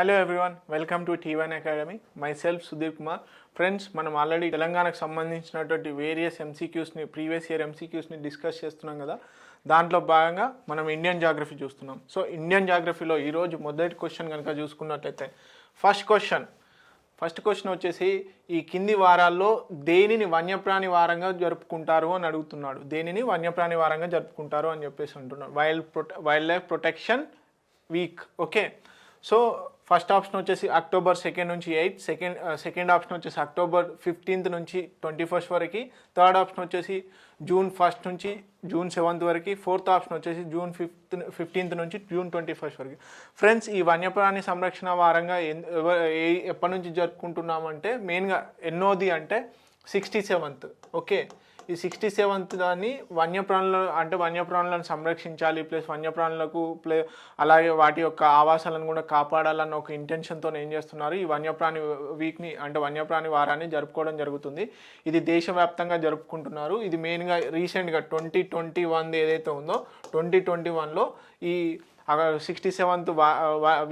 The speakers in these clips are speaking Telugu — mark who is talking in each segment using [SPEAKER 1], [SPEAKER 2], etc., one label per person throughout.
[SPEAKER 1] Hello everyone, welcome to T1 academy. My self Sudheer Kumar. Friends, మనం ఆల్రెడీ తెలంగాణకు సంబంధించినటువంటి వేరియస్ ఎంసీక్యూస్ని, ప్రీవియస్ ఇయర్ ఎంసీక్యూస్ని డిస్కస్ చేస్తున్నాం కదా. దాంట్లో భాగంగా మనం ఇండియన్ జాగ్రఫీ చూస్తున్నాం. సో ఇండియన్ జాగ్రఫీలో ఈరోజు మొదటి క్వశ్చన్ కనుక చూసుకున్నట్లయితే ఫస్ట్ క్వశ్చన్ వచ్చేసి, ఈ కింది వారాల్లో దేనిని వన్యప్రాణి వారంగా జరుపుకుంటారు అని అడుగుతున్నాడు. దేనిని వన్యప్రాణి వారంగా జరుపుకుంటారు అని చెప్పేసి అంటున్నాడు. Wild life protection week. Okay, so first option వచ్చేసి అక్టోబర్ 2 నుంచి 8, సెకండ్ ఆప్షన్ వచ్చేసి అక్టోబర్ 15 నుంచి 21 వరకు, థర్డ్ ఆప్షన్ వచ్చేసి జూన్ 1 నుంచి జూన్ 7 వరకు, ఫోర్త్ ఆప్షన్ వచ్చేసి జూన్ 15 నుంచి జూన్ 21 వరకు. ఫ్రెండ్స్, ఈ వన్యప్రాణి సంరక్షణ వారంగా ఎప్పటి నుంచి జరుపుకుంటున్నామంటే మెయిన్గా ఎన్నోది అంటే 67th. ఓకే, ఈ 67th దాన్ని వన్యప్రాణులను సంరక్షించాలి, ప్లస్ వన్యప్రాణులకు అలాగే వాటి యొక్క ఆవాసాలను కూడా కాపాడాలన్న ఒక ఇంటెన్షన్తో ఏం చేస్తున్నారు, ఈ వన్యప్రాణి వీక్ని వన్యప్రాణి వారాన్ని జరుపుకోవడం జరుగుతుంది. ఇది దేశవ్యాప్తంగా జరుపుకుంటున్నారు. ఇది మెయిన్గా రీసెంట్గా 2021 ఏదైతే ఉందో 2021లో ఈ 67th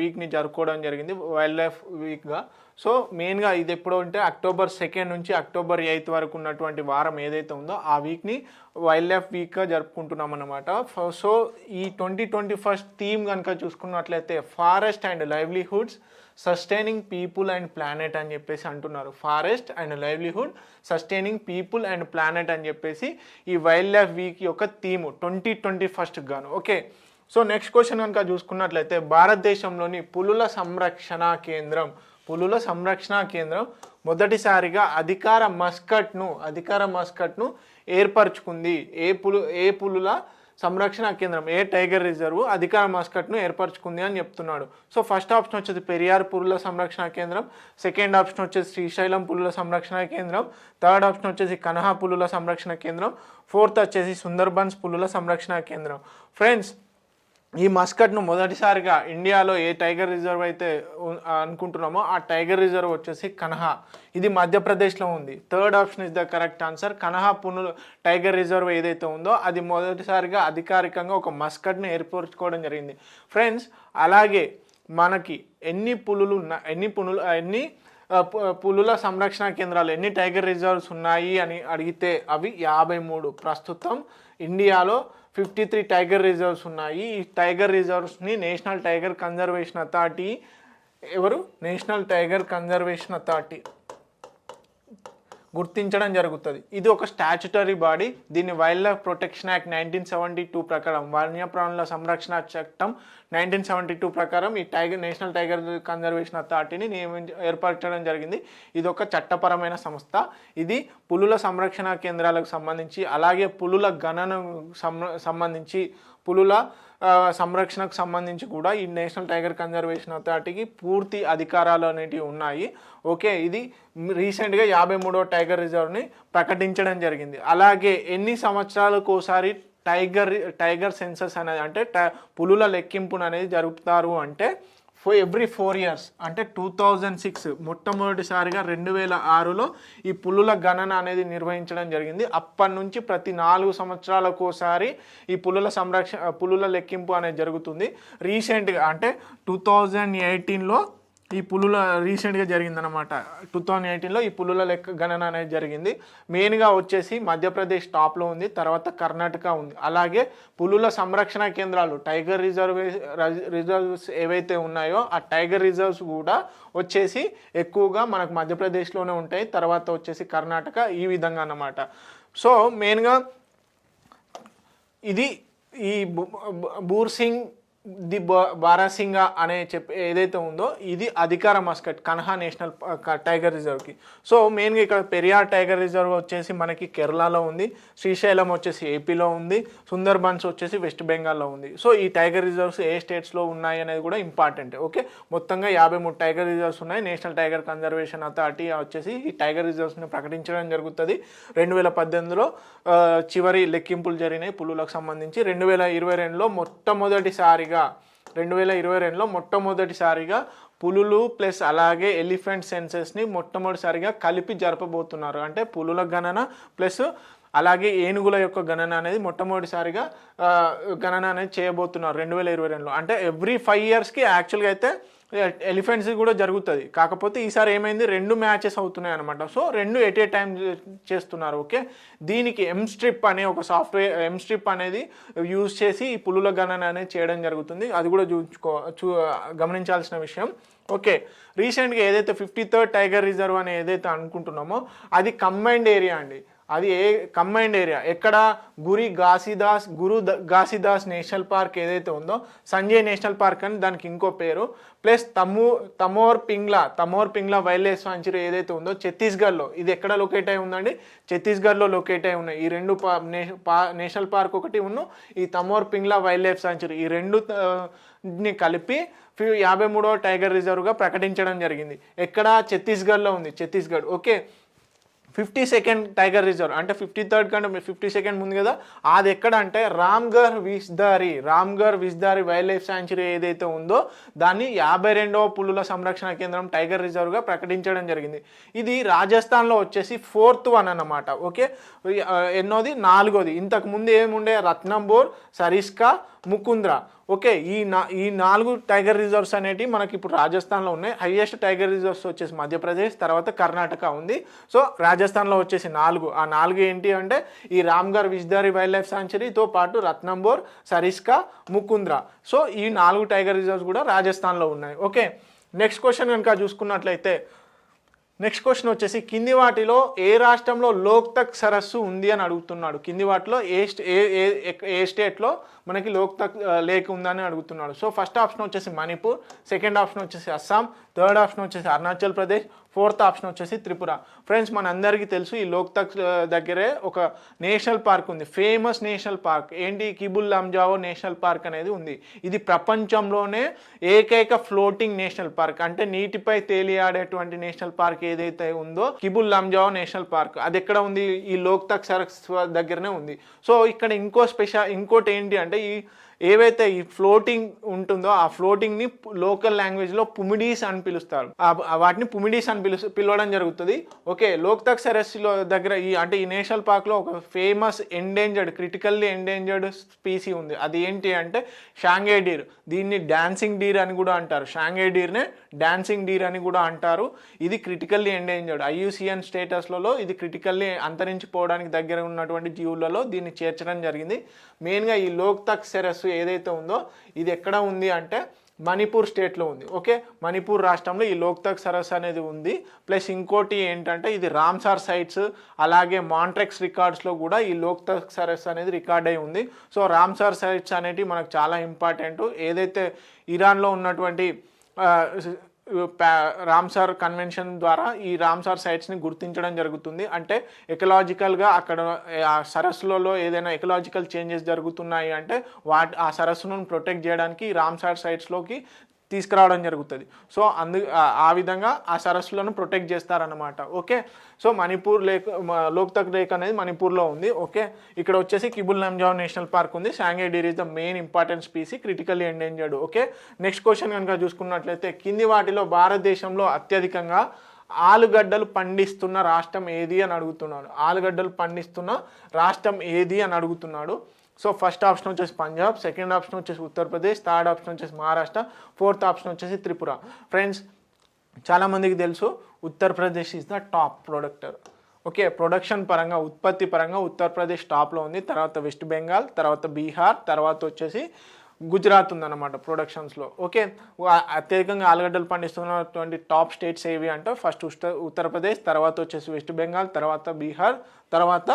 [SPEAKER 1] వీక్ని జరుపుకోవడం జరిగింది, వైల్డ్ లైఫ్ వీక్గా. సో మెయిన్గా ఇది ఎప్పుడు అంటే అక్టోబర్ 2 నుంచి అక్టోబర్ 8 వరకు ఉన్నటువంటి వారం ఏదైతే ఉందో ఆ వీక్ని వైల్డ్ లైఫ్ వీక్గా జరుపుకుంటున్నాం అన్నమాట. సో ఈ 2021 థీమ్ కనుక చూసుకున్నట్లయితే forest and livelihoods sustaining people and planet అని చెప్పేసి అంటున్నారు. Forest and livelihood sustaining people and planet అని చెప్పేసి ఈ వైల్డ్ లైఫ్ వీక్ యొక్క థీమ్ 2021 గాను. ఓకే, సో నెక్స్ట్ క్వశ్చన్ కనుక చూసుకున్నట్లయితే భారతదేశంలోని పులుల సంరక్షణ కేంద్రం మొదటిసారిగా అధికార మస్కట్ను ఏర్పరచుకుంది. ఏ పులుల సంరక్షణ కేంద్రం, ఏ టైగర్ రిజర్వ్ అధికార మస్కట్ను ఏర్పరచుకుంది అని చెప్తున్నాడు. సో ఫస్ట్ ఆప్షన్ వచ్చేసి పెరియార్ పులుల సంరక్షణ కేంద్రం, సెకండ్ ఆప్షన్ వచ్చేసి శ్రీశైలం పులుల సంరక్షణ కేంద్రం, థర్డ్ ఆప్షన్ వచ్చేసి కన్హా పులుల సంరక్షణ కేంద్రం, ఫోర్త్ వచ్చేసి సుందర్బన్స్ పులుల సంరక్షణ కేంద్రం. ఫ్రెండ్స్, ఈ మస్కట్ను మొదటిసారిగా ఇండియాలో ఏ టైగర్ రిజర్వ్ అయితే అనుకుంటున్నామో ఆ టైగర్ రిజర్వ్ వచ్చేసి కన్హా, ఇది మధ్యప్రదేశ్లో ఉంది. Third option is the correct answer. Kanha tiger reserve ఏదైతే ఉందో అది మొదటిసారిగా అధికారికంగా ఒక మస్కట్ను ఏర్పరచుకోవడం జరిగింది. ఫ్రెండ్స్, అలాగే మనకి ఎన్ని పులుల సంరక్షణ కేంద్రాలు, ఎన్ని టైగర్ రిజర్వ్స్ ఉన్నాయి అని అడిగితే అవి 53. ప్రస్తుతం ఇండియాలో 53 టైగర్ రిజర్వ్స్ ఉన్నాయి. ఈ టైగర్ రిజర్వ్స్ని నేషనల్ టైగర్ కన్జర్వేషన్ అథారిటీ గుర్తించడం జరుగుతుంది. ఇది ఒక స్టాచ్యుటరీ బాడీ. దీన్ని వైల్డ్ లైఫ్ ప్రొటెక్షన్ యాక్ట్ 1972 ప్రకారం, వన్యప్రాణుల సంరక్షణ చట్టం 1972 ప్రకారం ఈ నేషనల్ టైగర్ కన్జర్వేషన్ అథారిటీని ఏర్పరచడం జరిగింది. ఇది ఒక చట్టపరమైన సంస్థ. ఇది పులుల సంరక్షణ కేంద్రాలకు సంబంధించి, అలాగే పులుల గణనకు సంబంధించి, పులుల సంరక్షణకు సంబంధించి కూడా ఈ నేషనల్ టైగర్ కన్జర్వేషన్ అథారిటీకి పూర్తి అధికారాలు అనేటివి ఉన్నాయి. ఓకే, ఇది రీసెంట్గా 53వ టైగర్ రిజర్వ్ని ప్రకటించడం జరిగింది. అలాగే ఎన్ని సంవత్సరాలకు ఒకసారి టైగర్ సెన్సస్ అనేది అంటే పులుల లెక్కింపును అనేది జరుపుతారు అంటే ఎవ్రీ 4 years. అంటే 2006 మొట్టమొదటిసారిగా 2006లో ఈ పులుల గణన అనేది నిర్వహించడం జరిగింది. అప్పటి నుంచి ప్రతి 4 సంవత్సరాలకు ఒకసారి ఈ పులుల లెక్కింపు అనేది జరుగుతుంది. రీసెంట్గా అంటే 2018లో ఈ పులుల రీసెంట్గా జరిగిందనమాట. 2018లో ఈ పులుల గణన అనేది జరిగింది. మెయిన్గా వచ్చేసి మధ్యప్రదేశ్ టాప్లో ఉంది, తర్వాత కర్ణాటక ఉంది. అలాగే పులుల సంరక్షణ కేంద్రాలు, టైగర్ రిజర్వ్స్ ఏవైతే ఉన్నాయో ఆ టైగర్ రిజర్వ్స్ కూడా వచ్చేసి ఎక్కువగా మనకు మధ్యప్రదేశ్లోనే ఉంటాయి, తర్వాత వచ్చేసి కర్ణాటక, ఈ విధంగా అన్నమాట. సో మెయిన్గా ఇది ఈ బూర్సింగ్ ది బారాసింగా అనే ఏదైతే ఉందో ఇది అధికార మస్కట్ కన్హా నేషనల్ టైగర్ రిజర్వ్కి. సో మెయిన్గా ఇక్కడ పెరియార్ టైగర్ రిజర్వ్ వచ్చేసి మనకి కేరళలో ఉంది, శ్రీశైలం వచ్చేసి ఏపీలో ఉంది, సుందర్బన్స్ వచ్చేసి వెస్ట్ బెంగాల్లో ఉంది. సో ఈ టైగర్ రిజర్వ్స్ ఏ స్టేట్స్లో ఉన్నాయి అనేది కూడా ఇంపార్టెంట్. ఓకే, మొత్తంగా 53 టైగర్ రిజర్వ్స్ ఉన్నాయి. నేషనల్ టైగర్ కన్జర్వేషన్ అథారిటీ వచ్చేసి ఈ టైగర్ రిజర్వ్స్ని ప్రకటించడం జరుగుతుంది. 2018లో చివరి లెక్కింపులు జరిగినాయి పులులకు సంబంధించి. 2022లో మొట్టమొదటిసారిగా పులులు ప్లస్ అలాగే ఎలిఫెంట్ సెన్సెస్ని మొట్టమొదటిసారిగా కలిపి జరపబోతున్నారు. అంటే పులుల గణన ప్లస్ అలాగే ఏనుగుల యొక్క గణన అనేది మొట్టమొదటిసారిగా గణన అనేది చేయబోతున్నారు 2022లో. అంటే ఎవ్రీ 5 yearsకి యాక్చువల్గా అయితే ఎలిఫెంట్స్ కూడా జరుగుతుంది. కాకపోతే ఈసారి ఏమైంది, 2 మ్యాచెస్ అవుతున్నాయి అనమాట. సో 2 ఎట్ ఏ టైం చేస్తున్నారు. ఓకే, దీనికి ఎంస్ట్రిప్ అనే ఒక సాఫ్ట్వేర్, ఎంస్ట్రిప్ అనేది యూజ్ చేసి ఈ పులుల గణన అనేది చేయడం జరుగుతుంది. అది కూడా గమనించాల్సిన విషయం. ఓకే, రీసెంట్గా ఏదైతే 53rd టైగర్ రిజర్వ్ అని ఏదైతే అనుకుంటున్నామో అది కంబైన్డ్ ఏరియా అండి. అది కంబైన్డ్ ఏరియా ఎక్కడ, గురు ఘాసీదాస్ నేషనల్ పార్క్ ఏదైతే ఉందో, సంజయ్ నేషనల్ పార్క్ అని దానికి ఇంకో పేరు, plus Tamor Pingla wild life sanctuary ఏదైతే ఉందో ఛత్తీస్గఢ్లో, ఇది ఎక్కడ లొకేట్ అయి ఉందండి, ఛత్తీస్గఢ్లో లొకేట్ అయి ఉన్నాయి. ఈ 2 నేషనల్ పార్క్ ఒకటి ఈ Tamor Pingla wild life sanctuary, ఈ 2ని కలిపి 53వ టైగర్ రిజర్వ్గా ప్రకటించడం జరిగింది. ఎక్కడ, ఛత్తీస్గఢ్లో ఉంది, Chhattisgarh. Okay, 52nd tiger reserve అంటే 53rd కంటే 52nd ముందు కదా, అది ఎక్కడ అంటే రామ్గర్ విస్దారి వైల్డ్ లైఫ్ సాంచురీ ఏదైతే ఉందో దాన్ని 52వ పులుల సంరక్షణ కేంద్రం టైగర్ రిజర్వ్గా ప్రకటించడం జరిగింది. ఇది రాజస్థాన్లో వచ్చేసి 4th వన్ అన్నమాట. ఓకే, ఎన్నోది, 4వది. ఇంతకు ముందు ఏముండే, రత్నంబోర్, సరిస్కా, ముకుంద్రా. ఓకే, ఈ 4 టైగర్ రిజర్వ్స్ అనేవి మనకి ఇప్పుడు రాజస్థాన్లో ఉన్నాయి. హైయెస్ట్ టైగర్ రిజర్వ్స్ వచ్చేసి మధ్యప్రదేశ్, తర్వాత కర్ణాటక ఉంది. సో రాజస్థాన్లో వచ్చేసి 4. ఆ 4 ఏంటి అంటే ఈ రామ్గర్ విస్దారి వైల్డ్ లైఫ్ సాంచురీతో పాటు రత్నంబోర్, సరిస్కా, ముకుంద్రా. సో ఈ 4 టైగర్ రిజర్వ్స్ కూడా రాజస్థాన్లో ఉన్నాయి. ఓకే, నెక్స్ట్ క్వశ్చన్ కనుక చూసుకున్నట్లయితే, నెక్స్ట్ క్వశ్చన్ వచ్చేసి కింది వాటిలో ఏ రాష్ట్రంలో లోక్తక్ సరస్సు ఉంది అని అడుగుతున్నాడు. కింది వాటిలో ఏ స్టేట్లో మనకి లోక్తక్ లేక్ ఉందని అడుగుతున్నాడు. సో ఫస్ట్ ఆప్షన్ వచ్చేసి మణిపూర్, సెకండ్ ఆప్షన్ వచ్చేసి అస్సాం, థర్డ్ ఆప్షన్ వచ్చేసి అరుణాచల్ ప్రదేశ్, ఫోర్త్ ఆప్షన్ వచ్చేసి త్రిపుర. ఫ్రెండ్స్, మనందరికీ తెలుసు ఈ లోక్తక్ దగ్గరే ఒక నేషనల్ పార్క్ ఉంది, ఫేమస్ నేషనల్ పార్క్. ఏంటి, కిబుల్ లంజావో నేషనల్ పార్క్ అనేది ఉంది. ఇది ప్రపంచంలోనే ఏకైక ఫ్లోటింగ్ నేషనల్ పార్క్, అంటే నీటిపై తేలియాడేటువంటి నేషనల్ పార్క్ ఏదైతే ఉందో కిబుల్ లంజావో నేషనల్ పార్క్, అది ఎక్కడ ఉంది, ఈ లోక్తక్ సరస్సు దగ్గరనే ఉంది. సో ఇక్కడ ఇంకోటి ఏంటి అంటే ఏవైతే ఈ ఫ్లోటింగ్ ఉంటుందో ఆ ఫ్లోటింగ్ని లోకల్ లాంగ్వేజ్లో పుమిడీస్ అని పిలుస్తారు. వాటిని పుమిడీస్ అని పిలవడం జరుగుతుంది. ఓకే, లోక్తక్ సరస్సులో దగ్గర ఈ నేషనల్ పార్క్లో ఒక ఫేమస్ క్రిటికల్లీ ఎండేంజర్డ్ స్పీసీ ఉంది. అది ఏంటి అంటే షాంఘై డీర్. దీన్ని డాన్సింగ్ డీర్ అని కూడా అంటారు. షాంఘై డీర్నే డాన్సింగ్ డీర్ అని కూడా అంటారు. ఇది క్రిటికల్లీ ఎండేంజర్డ్, IUCN స్టేటస్లలో ఇది క్రిటికల్లీ అంతరించిపోవడానికి దగ్గర ఉన్నటువంటి జీవులలో దీన్ని చేర్చడం జరిగింది. మెయిన్గా ఈ లోక్తక్ సరస్సు ఏదైతే ఉందో ఇది ఎక్కడ ఉంది అంటే మణిపూర్ స్టేట్లో ఉంది. ఓకే, మణిపూర్ రాష్ట్రంలో ఈ లోక్తక్ సరస్సు అనేది ఉంది. ప్లస్ ఇంకోటి ఏంటంటే ఇది రామ్సార్ సైట్స్ అలాగే మాంట్రెక్స్ రికార్డ్స్లో కూడా ఈ లోక్తక్ సరస్సు అనేది రికార్డ్ అయి ఉంది. సో రామ్సార్ సైట్స్ అనేవి మనకు చాలా ఇంపార్టెంట్. ఏదైతే ఇరాన్లో ఉన్నటువంటి రామ్సార్ కన్వెన్షన్ ద్వారా ఈ రామ్సార్ సైట్స్ని గుర్తించడం జరుగుతుంది. అంటే ఎకలాజికల్గా అక్కడ ఆ సరస్సులలో ఏదైనా ఎకలాజికల్ చేంజెస్ జరుగుతున్నాయి అంటే ఆ సరస్సును ప్రొటెక్ట్ చేయడానికి రామ్సార్ సైట్స్లోకి తీసుకురావడం జరుగుతుంది. సో ఆ విధంగా ఆ సరస్సులను ప్రొటెక్ట్ చేస్తారన్నమాట. Okay, so Manipur Loktak lake అనేది మణిపూర్లో ఉంది. ఓకే, ఇక్కడ వచ్చేసి కిబుల్ లంజావో నేషనల్ పార్క్ ఉంది. Sangai deer is the main important species, critically endangered. Okay, next question కనుక చూసుకున్నట్లయితే కింది వాటిలో భారతదేశంలో అత్యధికంగా ఆలుగడ్డలు పండిస్తున్న రాష్ట్రం ఏది అని అడుగుతున్నాడు. ఆలుగడ్డలు పండిస్తున్న రాష్ట్రం ఏది అని అడుగుతున్నాడు. సో ఫస్ట్ ఆప్షన్ వచ్చేసి పంజాబ్, సెకండ్ ఆప్షన్ వచ్చేసి ఉత్తరప్రదేశ్, థర్డ్ ఆప్షన్ వచ్చేసి మహారాష్ట్ర, ఫోర్త్ ఆప్షన్ వచ్చేసి త్రిపుర. ఫ్రెండ్స్, చాలామందికి తెలుసు Uttar Pradesh is the top protector. Okay, production పరంగా ఉత్పత్తి పరంగా ఉత్తరప్రదేశ్ టాప్లో ఉంది. తర్వాత వెస్ట్ బెంగాల్, తర్వాత బీహార్, తర్వాత వచ్చేసి గుజరాత్ ఉందన్నమాట ప్రొడక్షన్స్లో. ఓకే, అత్యధికంగా ఆలుగడ్డలు పండిస్తున్నటువంటి టాప్ స్టేట్స్ ఏవి అంటే ఫస్ట్ ఉత్తరప్రదేశ్, తర్వాత వచ్చేసి వెస్ట్ బెంగాల్, తర్వాత బీహార్, తర్వాత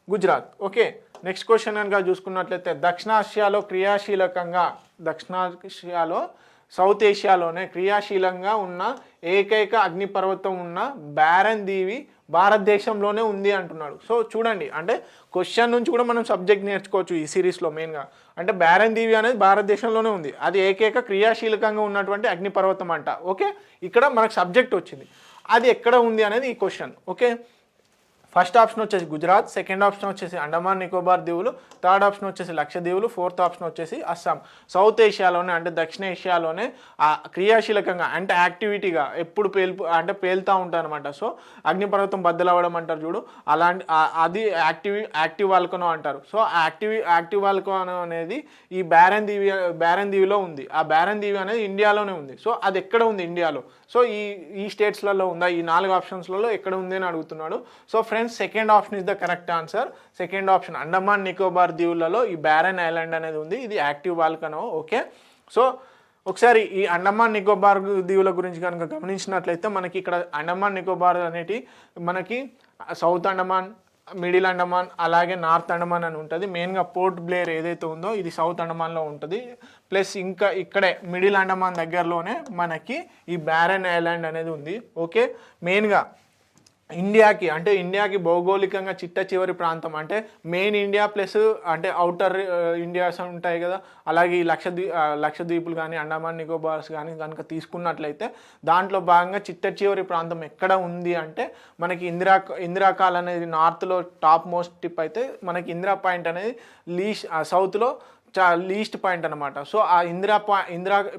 [SPEAKER 1] గుజరాత్. ఓకే, నెక్స్ట్ క్వశ్చన్ కనుక చూసుకున్నట్లయితే సౌత్ ఏషియాలోనే క్రియాశీలంగా ఉన్న ఏకైక అగ్నిపర్వతం ఉన్న బ్యారన్ దీవి భారతదేశంలోనే ఉంది అంటున్నాడు. సో చూడండి, అంటే క్వశ్చన్ నుంచి కూడా మనం సబ్జెక్ట్ నేర్చుకోవచ్చు ఈ సిరీస్లో. మెయిన్గా అంటే బ్యారన్ దీవి అనేది భారతదేశంలోనే ఉంది, అది ఏకైక క్రియాశీలకంగా ఉన్నటువంటి అగ్నిపర్వతం అంట. ఓకే, ఇక్కడ మనకు సబ్జెక్ట్ వచ్చింది, అది ఎక్కడ ఉంది అనేది ఈ క్వశ్చన్. ఓకే, ఫస్ట్ ఆప్షన్ వచ్చేసి గుజరాత్, సెకండ్ ఆప్షన్ వచ్చేసి అండమాన్ నికోబార్ దీవులు, థర్డ్ ఆప్షన్ వచ్చేసి లక్షద్వీపులు, ఫోర్త్ ఆప్షన్ వచ్చేసి అస్సాం. సౌత్ ఏషియాలోనే అంటే దక్షిణ ఏషియాలోనే క్రియాశీలకంగా అంటే యాక్టివిటీగా ఎప్పుడు పేలుతూ ఉంటారు అనమాట. సో అగ్నిపర్వతం బద్దలవ్వడం అంటారు చూడు, అలాంటి అది యాక్టివ్ వాల్కనో అంటారు. సో యాక్టివ్ వాల్కనో అనేది ఈ బ్యారన్ దీవిలో ఉంది. ఆ బ్యారన్ దీవి అనేది ఇండియాలోనే ఉంది. సో అది ఎక్కడ ఉంది ఇండియాలో? సో ఈ స్టేట్స్లలో ఉందా? ఈ 4 ఆప్షన్స్లలో ఎక్కడ ఉంది అని అడుగుతున్నాడు. So friends, second option is the correct answer. Second option Andaman Nicobar దీవులలో ఈ బ్యారన్ ఐలాండ్ అనేది ఉంది. ఇది యాక్టివ్ వాల్కనో. ఓకే, సో ఒకసారి ఈ అండమాన్ నికోబార్ దీవుల గురించి కనుక గమనించినట్లయితే మనకి ఇక్కడ అండమాన్ నికోబార్ అనేటి మనకి సౌత్ అండమాన్, మిడిల్ అండమాన్, అలాగే నార్త్ అండమాన్ అని ఉంటుంది. మెయిన్గా పోర్ట్ బ్లేర్ ఏదైతే ఉందో ఇది సౌత్ అండమాన్లో ఉంటుంది. ప్లస్ ఇంకా ఇక్కడే మిడిల్ అండమాన్ దగ్గరలోనే మనకి ఈ బ్యారన్ ఐలాండ్ అనేది ఉంది. ఓకే, మెయిన్గా ఇండియాకి భౌగోళికంగా చిట్ట చివరి ప్రాంతం అంటే మెయిన్ ఇండియా ప్లస్ అంటే అవుటర్ ఇండియాస్ ఉంటాయి కదా, అలాగే ఈ లక్షద్వీపులు కానీ అండమాన్ నికోబార్స్ కానీ కనుక తీసుకున్నట్లయితే దాంట్లో భాగంగా చిట్ట చివరి ప్రాంతం ఎక్కడ ఉంది అంటే మనకి ఇందిరాకాల్ అనేది నార్త్లో టాప్ మోస్ట్ టిప్ అయితే మనకి ఇందిరా పాయింట్ అనేది సౌత్లో లీస్ట్ పాయింట్ అనమాట. సో ఆ ఇందిరా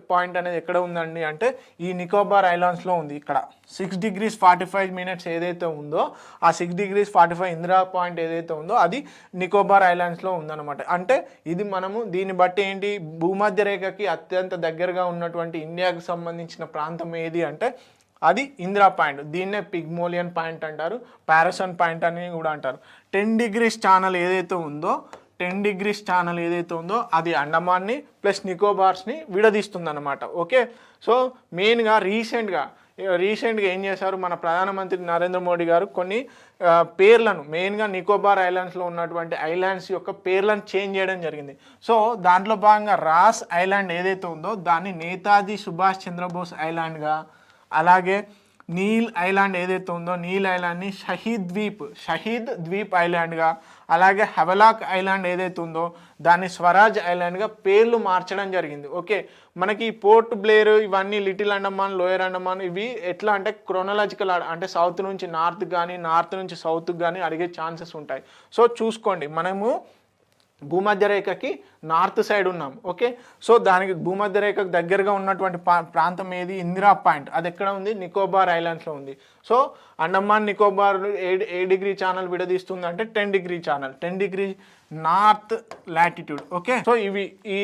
[SPEAKER 1] పాయింట్ అనేది ఎక్కడ ఉందండి అంటే ఈ నికోబార్ ఐలాండ్స్లో ఉంది. ఇక్కడ 6°45 ఏదైతే ఉందో ఆ 6°45 ఇందిరా పాయింట్ ఏదైతే ఉందో అది నికోబార్ ఐలాండ్స్లో ఉందన్నమాట. అంటే ఇది మనము దీన్ని బట్టి ఏంటి, భూమధ్య రేఖకి అత్యంత దగ్గరగా ఉన్నటువంటి ఇండియాకు సంబంధించిన ప్రాంతం ఏది అంటే అది ఇందిరా పాయింట్. దీన్నే పిగ్మోలియన్ పాయింట్ అంటారు, పారసన్ పాయింట్ అని కూడా అంటారు. 10 degrees ఛానల్ ఏదైతే ఉందో 10 degrees ఛానల్ ఏదైతే ఉందో అది అండమాన్ని ప్లస్ నికోబార్స్ని విడదీస్తుంది అనమాట. ఓకే, సో మెయిన్గా రీసెంట్గా ఏం చేశారు మన ప్రధానమంత్రి నరేంద్ర మోడీ గారు కొన్ని పేర్లను మెయిన్గా నికోబార్ ఐలాండ్స్లో ఉన్నటువంటి ఐలాండ్స్ యొక్క పేర్లను చేంజ్ చేయడం జరిగింది. సో దాంట్లో భాగంగా రాస్ ఐలాండ్ ఏదైతే ఉందో దాన్ని నేతాజీ సుభాష్ చంద్రబోస్ ఐలాండ్గా, అలాగే నీల్ ఐలాండ్ ఏదైతే ఉందో నీల్ ఐలాండ్ని షహీద్ ద్వీప్ ఐలాండ్గా, అలాగే హెవలాక్ ఐలాండ్ ఏదైతే ఉందో దాన్ని స్వరాజ్ ఐలాండ్గా పేర్లు మార్చడం జరిగింది. ఓకే, మనకి పోర్ట్ బ్లేర్ ఇవన్నీ లిటిల్ అండమాన్, లోయర్ అండమాన్ ఇవి ఎట్లా అంటే క్రోనలాజికల్ అంటే సౌత్ నుంచి నార్త్ కానీ నార్త్ నుంచి సౌత్కి కానీ అడిగే ఛాన్సెస్ ఉంటాయి. సో చూసుకోండి, మనము భూమధ్య రేఖకి నార్త్ సైడ్ ఉన్నాం. ఓకే, సో దానికి భూమధ్య రేఖకు దగ్గరగా ఉన్నటువంటి ప్రాంతం ఏది, ఇందిరా పాయింట్. అది ఎక్కడ ఉంది, నికోబార్ ఐలాండ్స్లో ఉంది. సో అండమాన్ నికోబార్ ఏ డిగ్రీ ఛానల్ విడదీస్తుంది అంటే 10 degree channel, 10 degree north latitude. Okay, so ఇవి ఈ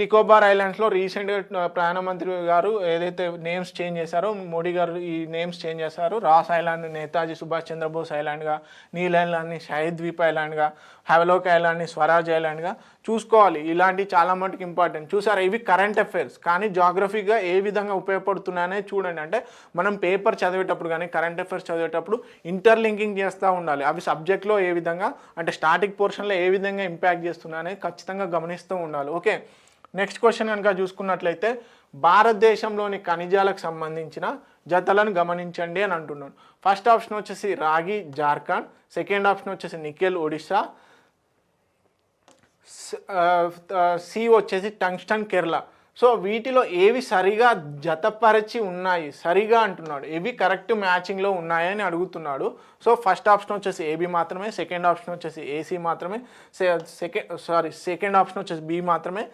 [SPEAKER 1] నికోబార్ ఐలాండ్స్లో రీసెంట్గా ప్రధానమంత్రి గారు ఏదైతే నేమ్స్ చేంజ్ చేశారో, మోడీ గారు ఈ నేమ్స్ చేంజ్ చేశారు. రాస్ ఐలాండ్ నేతాజీ సుభాష్ చంద్రబోస్ ఐలాండ్గా, నీల్ ఐలాండ్ని షహీద్ ద్వీప్ ఐలాండ్గా, హెవలోక్ ఐలాండ్ని స్వరాజ్ ఐలాండ్గా చూసుకోవాలి. ఇలాంటివి చాలా మటుకు ఇంపార్టెంట్. చూసారా, ఇవి కరెంట్ అఫైర్స్ కానీ జాగ్రఫీగా ఏ విధంగా ఉపయోగపడుతున్నాయనే చూడండి. అంటే మనం పేపర్ చదివేటప్పుడు కానీ కరెంట్ అఫైర్స్ చదివేటప్పుడు ఇంటర్లింకింగ్ చేస్తూ ఉండాలి. అవి సబ్జెక్ట్లో ఏ విధంగా అంటే స్టాటిక్ పోర్షన్లో ఏ విధంగా ఇంపాక్ట్ చేస్తున్నాయని ఖచ్చితంగా గమనిస్తూ ఉండాలి. ఓకే, నెక్స్ట్ క్వశ్చన్ కనుక చూసుకున్నట్లయితే భారతదేశంలోని ఖనిజాలకు సంబంధించిన జతలను గమనించండి అని అంటున్నాను. ఫస్ట్ ఆప్షన్ వచ్చేసి రాగి జార్ఖండ్, సెకండ్ ఆప్షన్ వచ్చేసి నికెల్ ఒడిస్సా, సి వచ్చేసి టంగ్స్టన్ కేరళ. సో వీటిలో ఏవి సరిగా జతపరిచి ఉన్నాయి, సరిగా అంటున్నాడు, ఏవి కరెక్ట్ మ్యాచింగ్లో ఉన్నాయని అడుగుతున్నాడు. సో ఫస్ట్ ఆప్షన్ వచ్చేసి ఏబి మాత్రమే, సెకండ్ ఆప్షన్ వచ్చేసి ఏసీ మాత్రమే, సెకండ్ ఆప్షన్ వచ్చేసి బి మాత్రమే,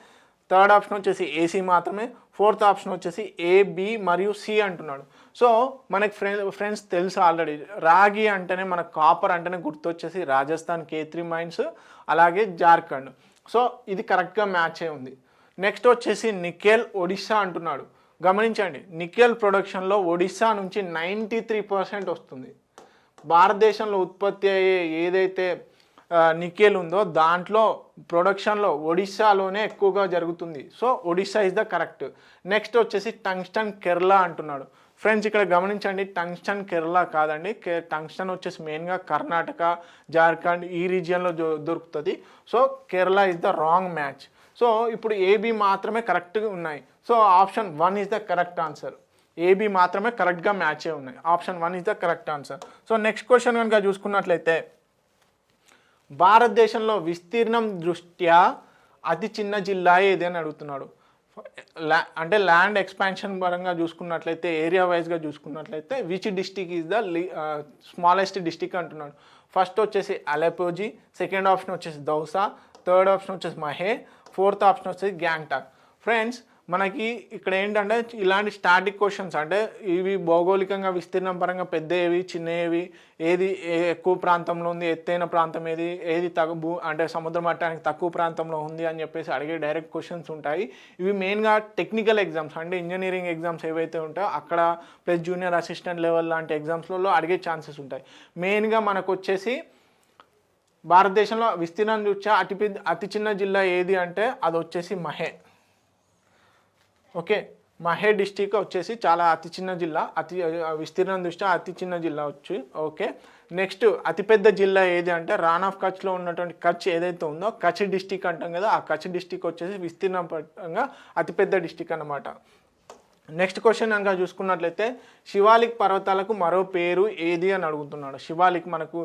[SPEAKER 1] థర్డ్ ఆప్షన్ వచ్చేసి ఏసీ మాత్రమే, ఫోర్త్ ఆప్షన్ వచ్చేసి ఏబి మరియు సి అంటున్నాడు. సో మనకి ఫ్రెండ్స్ తెలుసు ఆల్రెడీ, రాగి అంటేనే మనకు కాపర్ అంటేనే గుర్తొచ్చేసి రాజస్థాన్ K3 మైన్స్, అలాగే జార్ఖండ్. సో ఇది కరెక్ట్గా మ్యాచ్ అయి ఉంది. నెక్స్ట్ వచ్చేసి నికెల్ ఒడిస్సా అంటున్నాడు. గమనించండి, నికెల్ ప్రొడక్షన్లో ఒడిస్సా నుంచి 93% వస్తుంది. భారతదేశంలో ఉత్పత్తి అయ్యే ఏదైతే నికెల్ ఉందో దాంట్లో ప్రొడక్షన్లో ఒడిస్సాలోనే ఎక్కువగా జరుగుతుంది. So Odisha is the correct. Next వచ్చేసి టంగ్స్టన్ కేరళ అంటున్నాడు. ఫ్రెండ్స్ ఇక్కడ గమనించండి, టంగ్స్టన్ కేరళ కాదండి, టంగ్స్టన్ వచ్చేసి మెయిన్గా కర్ణాటక, జార్ఖండ్ ఈ రీజియన్లో దొరుకుతుంది. So Kerala is the wrong match. So ఇప్పుడు ఏబి మాత్రమే కరెక్ట్గా ఉన్నాయి. So option 1 is the correct answer. AB మాత్రమే కరెక్ట్గా మ్యాచ్ అయి ఉన్నాయి. Option 1 is the correct answer. So next question కనుక చూసుకున్నట్లయితే భారతదేశంలో విస్తీర్ణం దృష్ట్యా అతి చిన్న జిల్లా ఏది అని అడుగుతున్నాడు. అంటే ల్యాండ్ ఎక్స్పాన్షన్ పరంగా చూసుకున్నట్లయితే, ఏరియా వైజ్గా చూసుకున్నట్లయితే which district is the smallest district అంటున్నాడు. ఫస్ట్ వచ్చేసి అలెపోజీ, సెకండ్ ఆప్షన్ వచ్చేసి దౌసా, థర్డ్ ఆప్షన్ వచ్చేసి మహే, ఫోర్త్ ఆప్షన్ వచ్చేసి గ్యాంగ్టాక్. ఫ్రెండ్స్ మనకి ఇక్కడ ఏంటంటే ఇలాంటి స్టాటిక్ క్వశ్చన్స్ అంటే ఇవి భౌగోళికంగా విస్తీర్ణం పరంగా పెద్దవి చిన్నవి, ఏది ఎక్కువ ప్రాంతంలో ఉంది, ఎత్తైన ప్రాంతం ఏది, ఏది అంటే సముద్ర మట్టానికి తక్కువ ప్రాంతంలో ఉంది అని చెప్పేసి అడిగే డైరెక్ట్ క్వశ్చన్స్ ఉంటాయి. ఇవి మెయిన్గా టెక్నికల్ ఎగ్జామ్స్ అంటే ఇంజనీరింగ్ ఎగ్జామ్స్ ఏవైతే ఉంటాయో అక్కడ ప్లస్ జూనియర్ అసిస్టెంట్ లెవెల్ లాంటి ఎగ్జామ్స్లలో అడిగే ఛాన్సెస్ ఉంటాయి. మెయిన్గా మనకు వచ్చేసి భారతదేశంలో విస్తీర్ణం చూస్తే అతి చిన్న జిల్లా ఏది అంటే అది వచ్చేసి మహే. ఓకే, మహే డిస్టిక్ వచ్చేసి చాలా అతి చిన్న జిల్లా, విస్తీర్ణం దృష్ట్యా అతి చిన్న జిల్లా వచ్చి. ఓకే, నెక్స్ట్ అతిపెద్ద జిల్లా ఏది అంటే రాన్ ఆఫ్ కచ్లో ఉన్నటువంటి కచ్ ఏదైతే ఉందో కచ్ డిస్టిక్ అంటాం కదా, ఆ కచ్ డిస్టిక్ వచ్చేసి విస్తీర్ణం పరంగా అతిపెద్ద డిస్టిక్ అన్నమాట. నెక్స్ట్ క్వశ్చన్ కనుక చూసుకున్నట్లయితే శివాలిక్ పర్వతాలకు మరో పేరు ఏది అని అడుగుతున్నాడు. శివాలిక్ మనకు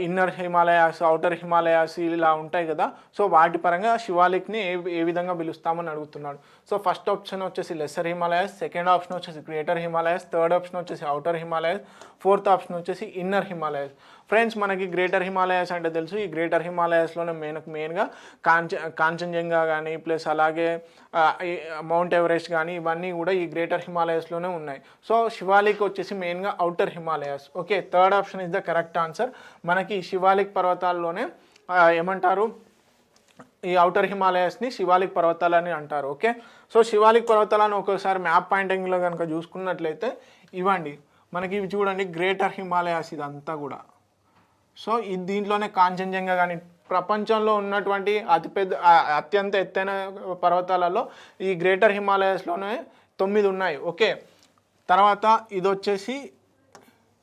[SPEAKER 1] ఇన్నర్ హిమాలయాస్, అవుటర్ హిమాలయాస్ ఇలా ఉంటాయి కదా, సో వాటి పరంగా శివాలిక్ని ఏ విధంగా పిలుస్తామని అడుగుతున్నాడు. సో ఫస్ట్ ఆప్షన్ వచ్చేసి లెస్సర్ హిమాలయాస్, సెకండ్ ఆప్షన్ వచ్చేసి గ్రేటర్ హిమాలయాస్, థర్డ్ ఆప్షన్ వచ్చేసి అవుటర్ హిమాలయాస్, ఫోర్త్ ఆప్షన్ వచ్చేసి ఇన్నర్ హిమాలయాస్. ఫ్రెండ్స్ మనకి గ్రేటర్ హిమాలయాస్ అంటే తెలుసు, ఈ గ్రేటర్ హిమాలయాస్లోనే మెయిన్గా కాంచన్జంగా కానీ ప్లస్ అలాగే మౌంట్ ఎవరెస్ట్ కానీ ఇవన్నీ కూడా ఈ గ్రేటర్ హిమాలయాస్లోనే ఉన్నాయి. సో శివాలిక్ వచ్చేసి మెయిన్గా outer Himalayas. Okay, third option is the correct answer. మనకి శివాలిక్ పర్వతాల్లోనే ఏమంటారు, ఈ అవుటర్ హిమాలయాస్ని శివాలిక్ పర్వతాలని అంటారు. ఓకే, సో శివాలిక్ పర్వతాలను ఒకసారి మ్యాప్ పాయింటింగ్లో కనుక చూసుకున్నట్లయితే ఇవ్వండి మనకి ఇవి చూడండి, గ్రేటర్ హిమాలయాస్ ఇదంతా కూడా. సో దీంట్లోనే కాంచన్జంగా కానీ ప్రపంచంలో ఉన్నటువంటి అత్యంత ఎత్తైన పర్వతాలలో ఈ గ్రేటర్ హిమాలయాస్లోనే 9 ఉన్నాయి. ఓకే, తర్వాత ఇది వచ్చేసి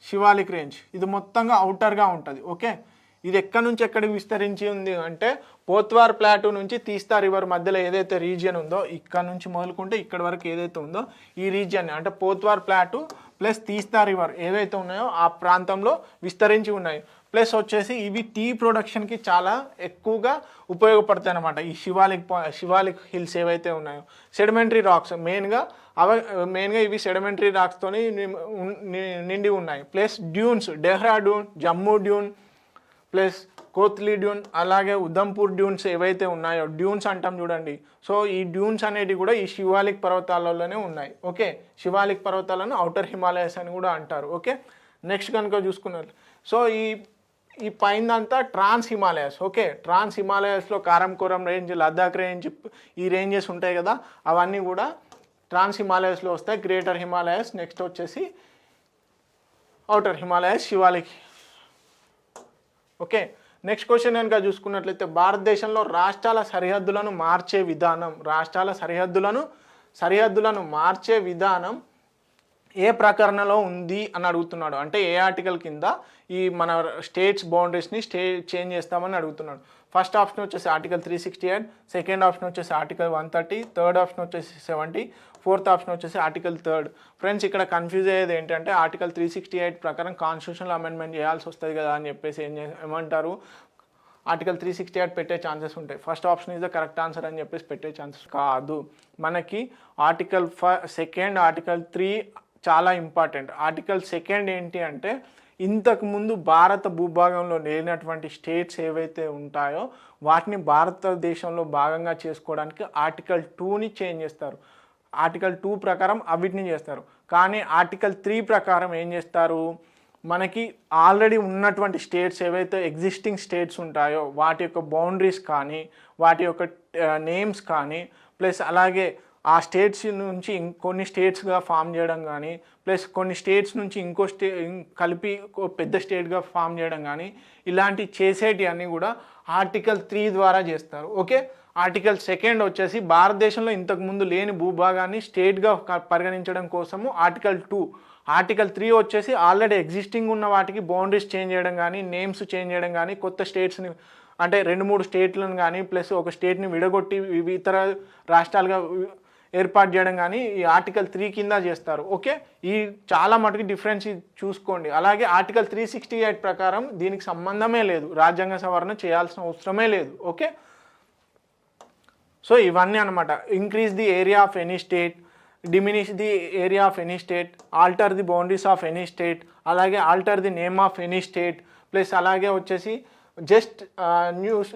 [SPEAKER 1] శివాలిక్ రేంజ్, ఇది మొత్తంగా అవుటర్గా ఉంటుంది. ఓకే, ఇది ఎక్కడి నుంచి ఎక్కడికి విస్తరించి ఉంది అంటే పోత్వార్ ప్లాటూ నుంచి తీస్తా రివర్ మధ్యలో ఏదైతే రీజియన్ ఉందో ఇక్కడ నుంచి మొదలుకుంటే ఇక్కడ వరకు ఏదైతే ఉందో ఈ రీజియన్ అంటే పోత్వార్ ప్లాటూ ప్లస్ తీస్తా రివర్ ఏవైతే ఉన్నాయో ఆ ప్రాంతంలో విస్తరించి ఉన్నాయి. ప్లస్ వచ్చేసి ఇవి టీ ప్రొడక్షన్కి చాలా ఎక్కువగా ఉపయోగపడతాయి అన్నమాట. ఈ శివాలిక్ హిల్స్ ఏవైతే ఉన్నాయో సెడిమెంటరీ రాక్స్ మెయిన్గా ఇవి సెడిమెంటరీ రాక్స్తోని నిండి ఉన్నాయి. Plus dunes, Dehradun, Jammu dune plus Kotli dune అలాగే ఉధంపూర్ డ్యూన్స్ ఏవైతే ఉన్నాయో, డ్యూన్స్ అంటాం చూడండి, సో ఈ డ్యూన్స్ అనేవి కూడా ఈ శివాలిక్ పర్వతాలలోనే ఉన్నాయి. ఓకే, శివాలిక్ పర్వతాలను అవుటర్ హిమాలయస్ అని కూడా అంటారు. ఓకే, నెక్స్ట్ కనుక చూసుకున్నారు సో ఈ పైనంతా ట్రాన్స్ హిమాలయాస్. ఓకే, ట్రాన్స్ హిమాలయాస్లో కారంకోరం రేంజ్, లద్దాఖ్ రేంజ్, ఈ రేంజెస్ ఉంటాయి కదా, అవన్నీ కూడా ట్రాన్స్ హిమాలయాస్లో వస్తాయి. గ్రేటర్ హిమాలయాస్, నెక్స్ట్ వచ్చేసి outer Himalayas, Shivalik. Okay, next question కనుక చూసుకున్నట్లయితే భారతదేశంలో రాష్ట్రాల సరిహద్దులను మార్చే విధానం ఏ ప్రకరణలో ఉంది అని అడుగుతున్నాడు. అంటే ఏ ఆర్టికల్ కింద ఈ మన స్టేట్స్ బౌండరీస్ని చేంజ్ చేస్తామని అడుగుతున్నాడు. ఫస్ట్ ఆప్షన్ వచ్చేసి ఆర్టికల్ 368, సెకండ్ ఆప్షన్ వచ్చేసి ఆర్టికల్ 130, థర్డ్ ఆప్షన్ వచ్చేసి 70, ఫోర్త్ ఆప్షన్ వచ్చేసి ఆర్టికల్ 3. ఫ్రెండ్స్ ఇక్కడ కన్ఫ్యూజ్ అయ్యేది ఏంటంటే ఆర్టికల్ 368 ప్రకారం కాన్స్టిట్యూషనల్ అమెండ్మెంట్ చేయాల్సి వస్తుంది కదా అని చెప్పేసి ఏమంటారు, ఆర్టికల్ 368 పెట్టే ఛాన్సెస్ ఉంటాయి. First option is the correct answer అని చెప్పేసి పెట్టే ఛాన్సెస్ కాదు. మనకి ఆర్టికల్ 2, ఆర్టికల్ 3 చాలా ఇంపార్టెంట్. ఆర్టికల్ 2 ఏంటి అంటే ఇంతకుముందు భారత భూభాగంలో లేనటువంటి స్టేట్స్ ఏవైతే ఉంటాయో వాటిని భారతదేశంలో భాగంగా చేసుకోవడానికి ఆర్టికల్ 2ని చేంజ్ చేస్తారు. ఆర్టికల్ 2 ప్రకారం అవిటిని చేస్తారు. కానీ ఆర్టికల్ 3 ప్రకారం ఏం చేస్తారు, మనకి ఆల్రెడీ ఉన్నటువంటి స్టేట్స్ ఏవైతే ఎగ్జిస్టింగ్ స్టేట్స్ ఉంటాయో వాటి యొక్క బౌండరీస్ కానీ వాటి యొక్క నేమ్స్ కానీ ప్లస్ అలాగే ఆ స్టేట్స్ నుంచి కొన్ని స్టేట్స్గా ఫామ్ చేయడం కానీ ప్లస్ కొన్ని స్టేట్స్ నుంచి ఇంకో కలిపి పెద్ద స్టేట్గా ఫామ్ చేయడం కానీ ఇలాంటి చేసేటి అన్నీ కూడా ఆర్టికల్ 3 ద్వారా చేస్తారు. ఓకే, ఆర్టికల్ 2 వచ్చేసి భారతదేశంలో ఇంతకుముందు లేని భూభాగాన్ని స్టేట్గా పరిగణించడం కోసము ఆర్టికల్ 2. ఆర్టికల్ 3 వచ్చేసి ఆల్రెడీ ఎగ్జిస్టింగ్ ఉన్న వాటికి బౌండరీస్ చేంజ్ చేయడం కానీ నేమ్స్ చేంజ్ చేయడం కానీ కొత్త స్టేట్స్ని అంటే 2-3 స్టేట్లను కానీ ప్లస్ ఒక స్టేట్ని విడగొట్టి ఇతర రాష్ట్రాలుగా ఏర్పాటు చేయడం కానీ ఈ ఆర్టికల్ 3 కింద చేస్తారు. ఓకే, ఈ చాలా మటుకు డిఫరెన్స్ చూసుకోండి. అలాగే ఆర్టికల్ 368 ప్రకారం దీనికి సంబంధమే లేదు, రాజ్యాంగ సవరణ చేయాల్సిన అవసరమే లేదు. ఓకే, సో ఇవన్నీ అనమాట. Increase the area of any state, diminish the area of any state, alter the boundaries of any state, అలాగే alter the name of any state, plus అలాగే వచ్చేసి just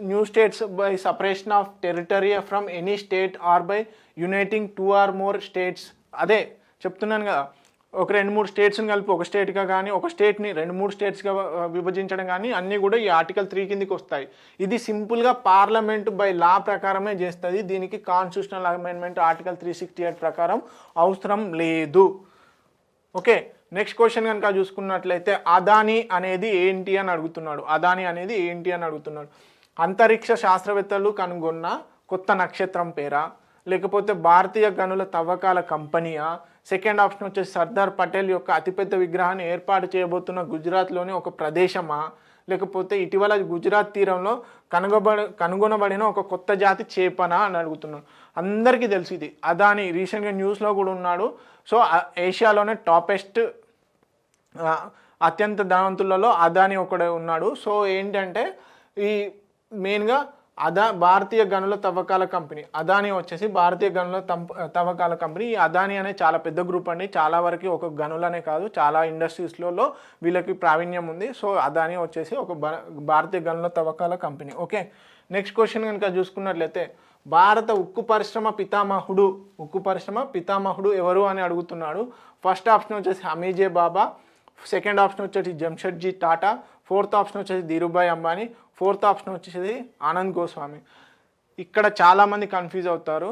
[SPEAKER 1] new states by separation of territory from any state or by uniting 2 or more states. అదే చెప్తున్నాను కదా, ఒక 2-3 స్టేట్స్ని కలిపి ఒక స్టేట్గా కానీ ఒక స్టేట్ని 2-3 స్టేట్స్గా విభజించడం కానీ అన్నీ కూడా ఈ ఆర్టికల్ 3 కిందకి వస్తాయి. ఇది సింపుల్గా పార్లమెంట్ బై లా ప్రకారమే చేస్తుంది. దీనికి కాన్స్టిట్యూషనల్ అమెండ్మెంట్ ఆర్టికల్ 368 ప్రకారం అవసరం లేదు. ఓకే, నెక్స్ట్ క్వశ్చన్ కనుక చూసుకున్నట్లయితే అదానీ అనేది ఏంటి అని అడుగుతున్నాడు. అదానీ అనేది ఏంటి అని అడుగుతున్నాడు. అంతరిక్ష శాస్త్రవేత్తలు కనుగొన్న కొత్త నక్షత్రం పేరా, లేకపోతే భారతీయ గనుల తవ్వకాల కంపెనీయా, సెకండ్ ఆప్షన్ వచ్చేసి సర్దార్ పటేల్ యొక్క అతిపెద్ద విగ్రహాన్ని ఏర్పాటు చేయబోతున్న గుజరాత్లోని ఒక ప్రదేశమా, లేకపోతే ఇటీవల గుజరాత్ తీరంలో కనుగొనబడిన ఒక కొత్త జాతి చేపనా అని అడుగుతున్నాడు. అందరికీ తెలుసు ఇది అదానీ, రీసెంట్గా న్యూస్లో కూడా ఉన్నాడు. సో ఏషియాలోనే టాపెస్ట్ అత్యంత ధనవంతులలో అదానీ ఒకడే ఉన్నాడు. సో ఏంటంటే ఈ మెయిన్గా భారతీయ గనుల తవ్వకాల కంపెనీ అదానీ వచ్చేసి భారతీయ గనుల తవ్వకాల కంపెనీ. ఈ అదానీ అనే చాలా పెద్ద గ్రూప్ అండి. చాలా వరకు ఒక గనులనే కాదు, చాలా ఇండస్ట్రీస్లలో వీళ్ళకి ప్రావీణ్యం ఉంది. సో అదానీ వచ్చేసి ఒక భారతీయ గనుల తవ్వకాల కంపెనీ. ఓకే, నెక్స్ట్ క్వశ్చన్ కనుక చూసుకున్నట్లయితే భారత ఉక్కు పరిశ్రమ పితామహుడు ఎవరు అని అడుగుతున్నాడు. ఫస్ట్ ఆప్షన్ వచ్చేసి హమీజే బాబా, సెకండ్ ఆప్షన్ వచ్చేసి జంషెడ్జీ టాటా, ఫోర్త్ ఆప్షన్ వచ్చేసి ధీరుభాయ్ అంబానీ, ఫోర్త్ ఆప్షన్ వచ్చేసి ఆనంద్ గోస్వామి. ఇక్కడ చాలామంది కన్ఫ్యూజ్ అవుతారు.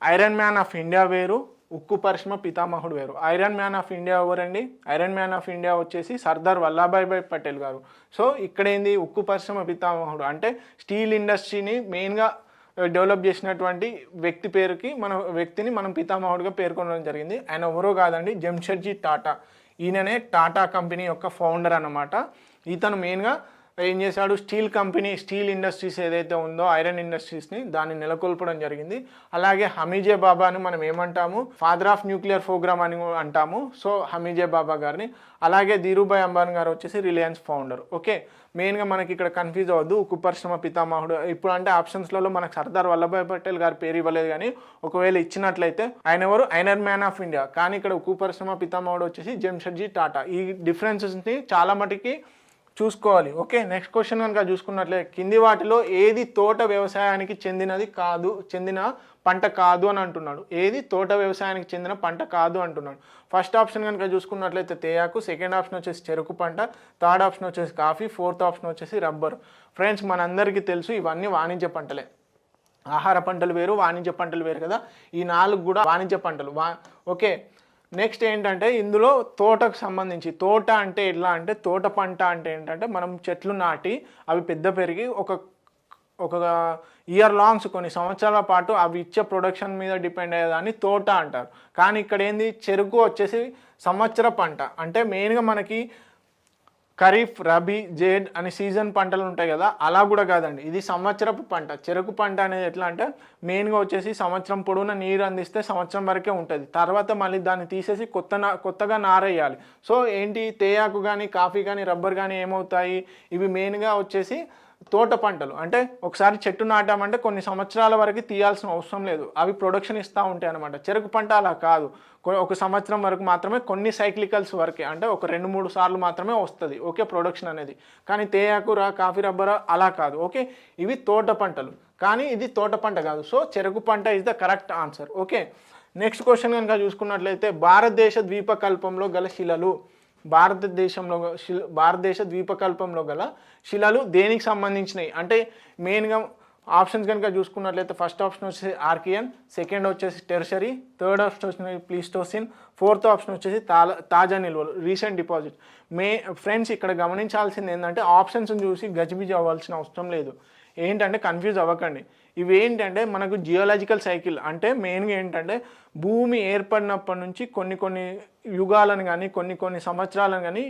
[SPEAKER 1] ఐరన్ మ్యాన్ ఆఫ్ ఇండియా వేరు, ఉక్కు పరిశ్రమ పితామహుడు వేరు. ఐరన్ మ్యాన్ ఆఫ్ ఇండియా ఎవరండి? ఐరన్ మ్యాన్ ఆఫ్ ఇండియా వచ్చేసి సర్దార్ వల్లభాయ్ పటేల్ గారు. సో ఇక్కడ ఏంది, ఉక్కు పరిశ్రమ పితామహుడు అంటే స్టీల్ ఇండస్ట్రీని మెయిన్గా డెవలప్ చేసినటువంటి వ్యక్తిని మనం పితామహుడుగా పేర్కొనడం జరిగింది. ఆయన ఎవరో కాదండి, జంషెడ్జీ టాటా. ఈయననే టాటా కంపెనీ యొక్క ఫౌండర్ అన్నమాట. ఇతను మెయిన్గా ఏం చేశాడు, స్టీల్ ఇండస్ట్రీస్ ఏదైతే ఉందో ఐరన్ ఇండస్ట్రీస్ని దాన్ని నెలకొల్పడం జరిగింది. అలాగే హమీజే బాబా అని మనం ఏమంటాము, ఫాదర్ ఆఫ్ న్యూక్లియర్ ప్రోగ్రామ్ అని అంటాము. సో హమీజే బాబా గారిని. అలాగే ధీరుభాయ్ అంబానీ గారు వచ్చేసి రిలయన్స్ ఫౌండర్. ఓకే, మెయిన్గా మనకి ఇక్కడ కన్ఫ్యూజ్ అవ్వద్దు, ఉక్కు పరిశ్రమ పితామహుడు. ఇప్పుడు అంటే ఆప్షన్స్లలో మనకు సర్దార్ వల్లభాయ్ పటేల్ గారి పేరు ఇవ్వలేదు, కానీ ఒకవేళ ఇచ్చినట్లయితే ఆయన ఎవరు, ఐరన్ మ్యాన్ ఆఫ్ ఇండియా. కానీ ఇక్కడ ఉక్కు పరిశ్రమ పితామహుడు వచ్చేసి జంషెడ్జీ టాటా. ఈ డిఫరెన్సెస్ని చాలా మటుకి చూసుకోవాలి. ఓకే, నెక్స్ట్ క్వశ్చన్ కనుక చూసుకున్నట్లయితే కింది వాటిలో ఏది తోట వ్యవసాయానికి చెందిన పంట కాదు అని అంటున్నాడు. ఏది తోట వ్యవసాయానికి చెందిన పంట కాదు అంటున్నాడు. ఫస్ట్ ఆప్షన్ కనుక చూసుకున్నట్లయితే తేయాకు, సెకండ్ ఆప్షన్ వచ్చేసి చెరుకు పంట, థర్డ్ ఆప్షన్ వచ్చేసి కాఫీ, ఫోర్త్ ఆప్షన్ వచ్చేసి రబ్బర్. ఫ్రెండ్స్, మనందరికీ తెలుసు ఇవన్నీ వాణిజ్య పంటలే. ఆహార పంటలు వేరు, వాణిజ్య పంటలు వేరు కదా. ఈ 4 కూడా వాణిజ్య పంటలు. ఓకే, నెక్స్ట్ ఏంటంటే ఇందులో తోటకు సంబంధించి, తోట అంటే ఎట్లా అంటే తోట పంట అంటే ఏంటంటే మనం చెట్లు నాటి అవి పెద్ద పెరిగి ఒక ఇయర్ లాంగ్స్ కొన్ని సంవత్సరాల పాటు అవి ఇచ్చే ప్రొడక్షన్ మీద డిపెండ్ అయ్యేదాన్ని తోట అంటారు. కానీ ఇక్కడ ఏంది, చెరుకు వచ్చేసి సంవత్సర పంట. అంటే మెయిన్గా మనకి ఖరీఫ్, రబీ, జేడ్ అని సీజన్ పంటలు ఉంటాయి కదా, అలా కూడా కాదండి, ఇది సంవత్సరపు పంట. చెరుకు పంట అనేది ఎట్లా అంటే మెయిన్గా వచ్చేసి సంవత్సరం పొడవునా నీరు అందిస్తే సంవత్సరం వరకే ఉంటుంది. తర్వాత మళ్ళీ దాన్ని తీసేసి కొత్తగా నారేయాలి. సో ఏంటి, తేయాకు కానీ కాఫీ కానీ రబ్బర్ కానీ ఏమవుతాయి, ఇవి మెయిన్గా వచ్చేసి తోట పంటలు. అంటే ఒకసారి చెట్టు నాటామంటే కొన్ని సంవత్సరాల వరకు తీయాల్సిన అవసరం లేదు, అవి ప్రొడక్షన్ ఇస్తూ ఉంటాయి అన్నమాట. చెరుకు పంట అలా కాదు, ఒక సంవత్సరం వరకు మాత్రమే, కొన్ని సైక్లికల్స్ వరకే, అంటే ఒక 2-3 సార్లు మాత్రమే వస్తుంది ఓకే ప్రొడక్షన్ అనేది. కానీ తేయాకు కాఫీ రబ్బర్ అలా కాదు. ఓకే, ఇవి తోట పంటలు, కానీ ఇది తోట పంట కాదు. సో చెరుకు పంట is the correct answer. Okay, next question కనుక చూసుకున్నట్లయితే భారతదేశ ద్వీపకల్పంలో గల శిలలు, భారతదేశ ద్వీపకల్పంలో గల శిలలు దేనికి సంబంధించినవి అంటే మెయిన్గా ఆప్షన్స్ కనుక చూసుకున్నట్లయితే ఫస్ట్ ఆప్షన్ వచ్చేసి ఆర్కియన్, సెకండ్ వచ్చేసి టెర్షరీ, థర్డ్ ఆప్షన్ వచ్చేసి ప్లీస్టోసిన్, ఫోర్త్ ఆప్షన్ వచ్చేసి తాజా నిల్వలు రీసెంట్ డిపాజిట్. ఫ్రెండ్స్, ఇక్కడ గమనించాల్సింది ఏంటంటే ఆప్షన్స్ని చూసి గజిబిజి అవ్వాల్సిన అవసరం లేదు. ఏంటంటే కన్ఫ్యూజ్ అవ్వకండి. ఇవి ఏంటంటే మనకు జియోలాజికల్ సైకిల్ అంటే మెయిన్గా ఏంటంటే భూమి ఏర్పడినప్పటి నుంచి కొన్ని యుగాలను కానీ కొన్ని సంవత్సరాలను కానీ